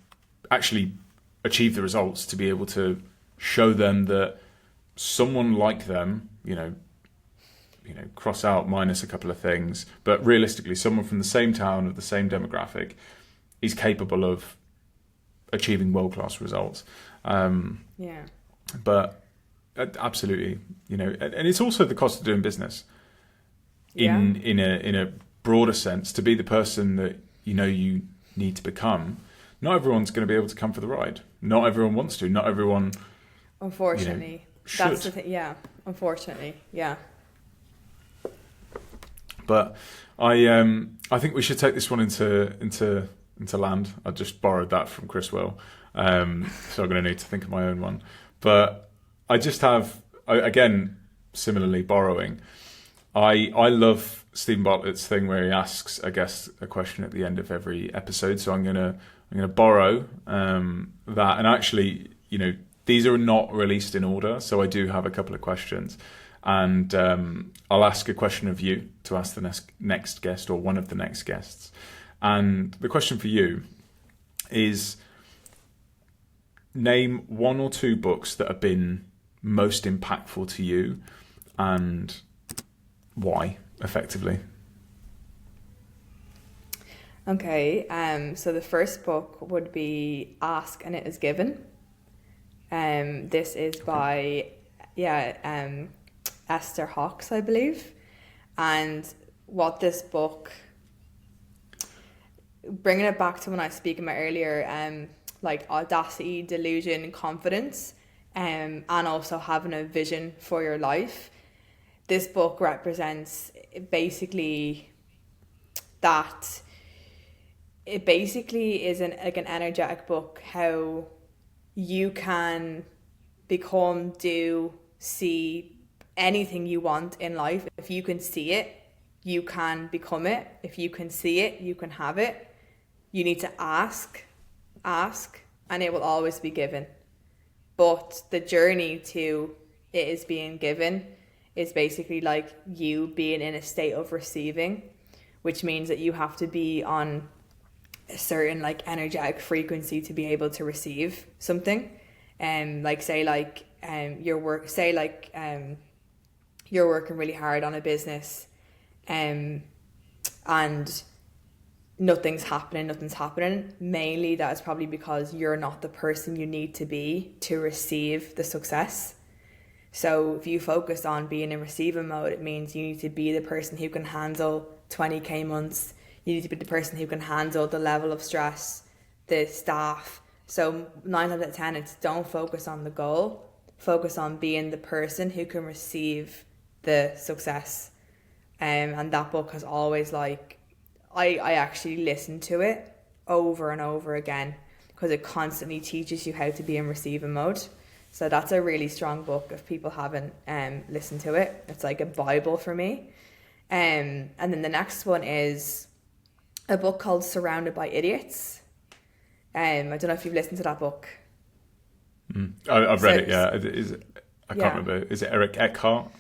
A: actually achieve the results to be able to show them that someone like them, cross out minus a couple of things, but realistically, someone from the same town of the same demographic is capable of achieving world-class results. But absolutely, and it's also the cost of doing business in a broader sense. To be the person that you need to become, not everyone's going to be able to come for the ride. Not everyone wants to. Not everyone,
B: unfortunately,
A: should.
B: That's the thing. Yeah, unfortunately, yeah.
A: But I think we should take this one into land. I just borrowed that from Chris Will, so I'm going to need to think of my own one. But I just have, again, similarly borrowing. I love Stephen Bartlett's thing where he asks a guest a question at the end of every episode. So I'm gonna borrow that, and actually, these are not released in order. So I do have a couple of questions, and I'll ask a question of you to ask the next guest or one of the next guests. And the question for you is: name one or two books that have been most impactful to you, and why, effectively.
B: Okay, so the first book would be Ask and It Is Given. This is by Esther Hawkes, I believe. And what this book, bringing it back to when I was speaking about earlier, like audacity, delusion, confidence, and also having a vision for your life. This book represents basically that. It basically is an energetic book, how you can become, do, see anything you want in life. If you can see it, you can become it. If you can see it, you can have it. You need to ask, and it will always be given. But the journey to it is being given is basically like you being in a state of receiving, which means that you have to be on a certain like energetic frequency to be able to receive something. You're working really hard on a business, and nothing's happening. Mainly that is probably because you're not the person you need to be to receive the success. So if you focus on being in receiving mode, it means you need to be the person who can handle 20k months. You need to be the person who can handle the level of stress, the staff. So 9 out of 10, it's don't focus on the goal. Focus on being the person who can receive the success. And that book has always I actually listen to it over and over again because it constantly teaches you how to be in receiving mode. So that's a really strong book if people haven't listened to it. It's like a Bible for me. And then the next one is a book called Surrounded by Idiots. I don't know if you've listened to that book.
A: I've read it, yeah. I can't remember. Is it Eric Eckhart?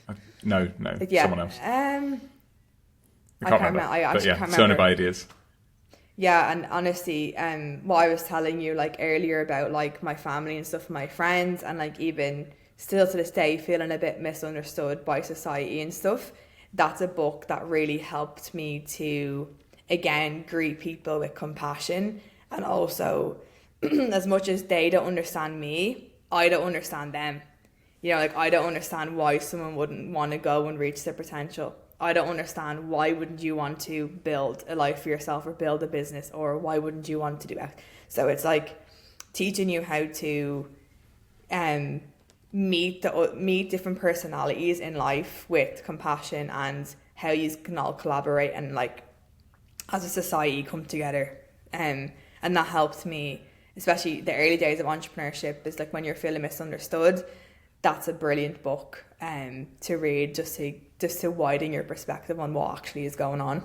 A: No, someone else.
B: I can't remember. I actually can't remember.
A: Surrounded by Ideas.
B: Yeah, and honestly, what I was telling you earlier about my family and stuff, my friends, and even still to this day feeling a bit misunderstood by society and stuff, that's a book that really helped me to, again, greet people with compassion. And also, as much as they don't understand me, I don't understand them. I don't understand why someone wouldn't want to go and reach their potential. I don't understand why wouldn't you want to build a life for yourself or build a business, or why wouldn't you want to do that? So it's teaching you how to meet different personalities in life with compassion, and how you can all collaborate and as a society come together. And that helped me, especially the early days of entrepreneurship, is when you're feeling misunderstood. That's a brilliant book to read, just to widen your perspective on what actually is going on.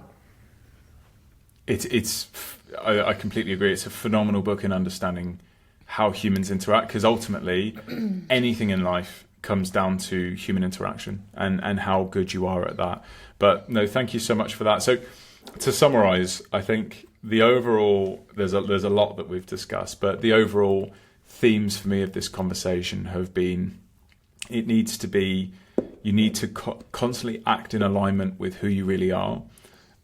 A: I completely agree. It's a phenomenal book in understanding how humans interact, because ultimately anything in life comes down to human interaction and how good you are at that. But no, thank you so much for that. So to summarize, I think the overall, there's a lot that we've discussed, but the overall themes for me of this conversation have been, you need to constantly act in alignment with who you really are.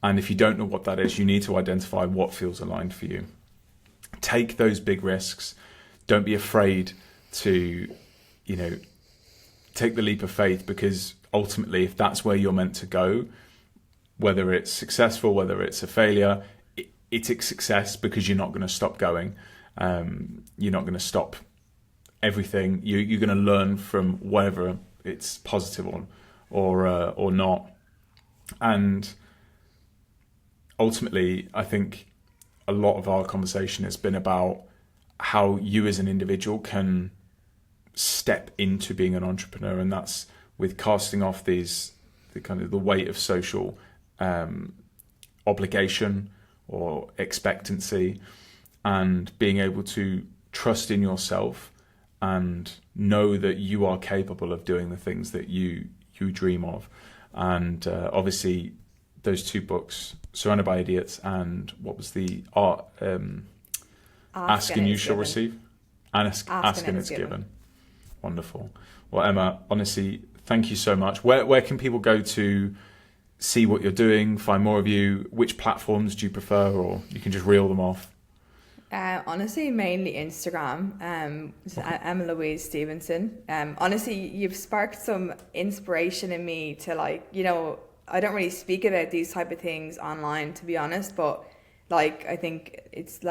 A: And if you don't know what that is, you need to identify what feels aligned for you. Take those big risks. Don't be afraid to, take the leap of faith, because ultimately, if that's where you're meant to go, whether it's successful, whether it's a failure, it's a success because you're not going to stop going. You're not going to stop everything. You're going to learn from whatever it's positive on or not. And ultimately, I think a lot of our conversation has been about how you as an individual can step into being an entrepreneur, and that's with casting off the weight of social obligation or expectancy, and being able to trust in yourself and know that you are capable of doing the things that you dream of. And obviously those two books, Surrounded by Idiots, and what was the art, Ask and You Shall Receive, Ask and It's Given. Wonderful. Well, Emma, honestly, thank you so much. Where can people go to see what you're doing, find more of you? Which platforms do you prefer, or you can just reel them off?
B: Honestly, mainly Instagram. I'm Louise Stephenson. Honestly, you've sparked some inspiration in me to I don't really speak about these type of things online, to be honest, but I think it's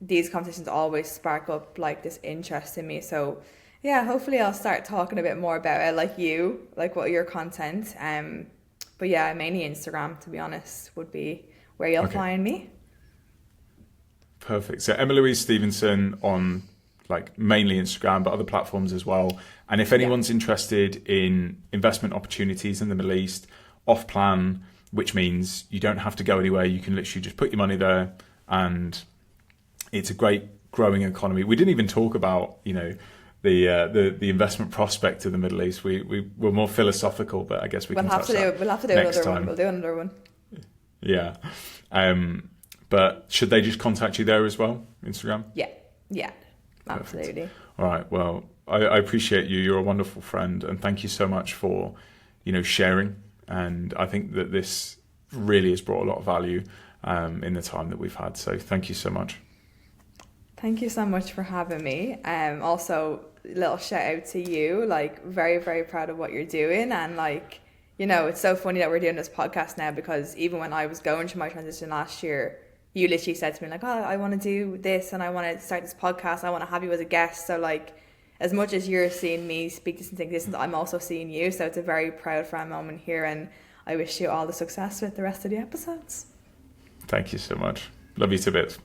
B: these conversations always spark up this interest in me. So yeah, hopefully I'll start talking a bit more about it, what your content. But yeah, mainly Instagram, to be honest, would be where you'll find me.
A: Perfect. So Emma Louise Stephenson on mainly Instagram, but other platforms as well. And if anyone's interested in investment opportunities in the Middle East, off plan, which means you don't have to go anywhere, you can literally just put your money there, and it's a great growing economy. We didn't even talk about the investment prospect of the Middle East. We were more philosophical, but I guess we'll have to do another one. We'll do another one. Yeah. But should they just contact you there as well, Instagram?
B: Yeah, absolutely.
A: Perfect. All right. Well, I appreciate you. You're a wonderful friend, and thank you so much for sharing. And I think that this really has brought a lot of value in the time that we've had. So thank you so much.
B: Thank you so much for having me. Also, a little shout out to you. Very, very proud of what you're doing. And it's so funny that we're doing this podcast now, because even when I was going through my transition last year, you literally said to me I want to do this and I want to start this podcast. I want to have you as a guest. So as much as you're seeing me speak this into existence, I'm also seeing you. So it's a very proud moment here, and I wish you all the success with the rest of the episodes.
A: Thank you so much. Love you to bits.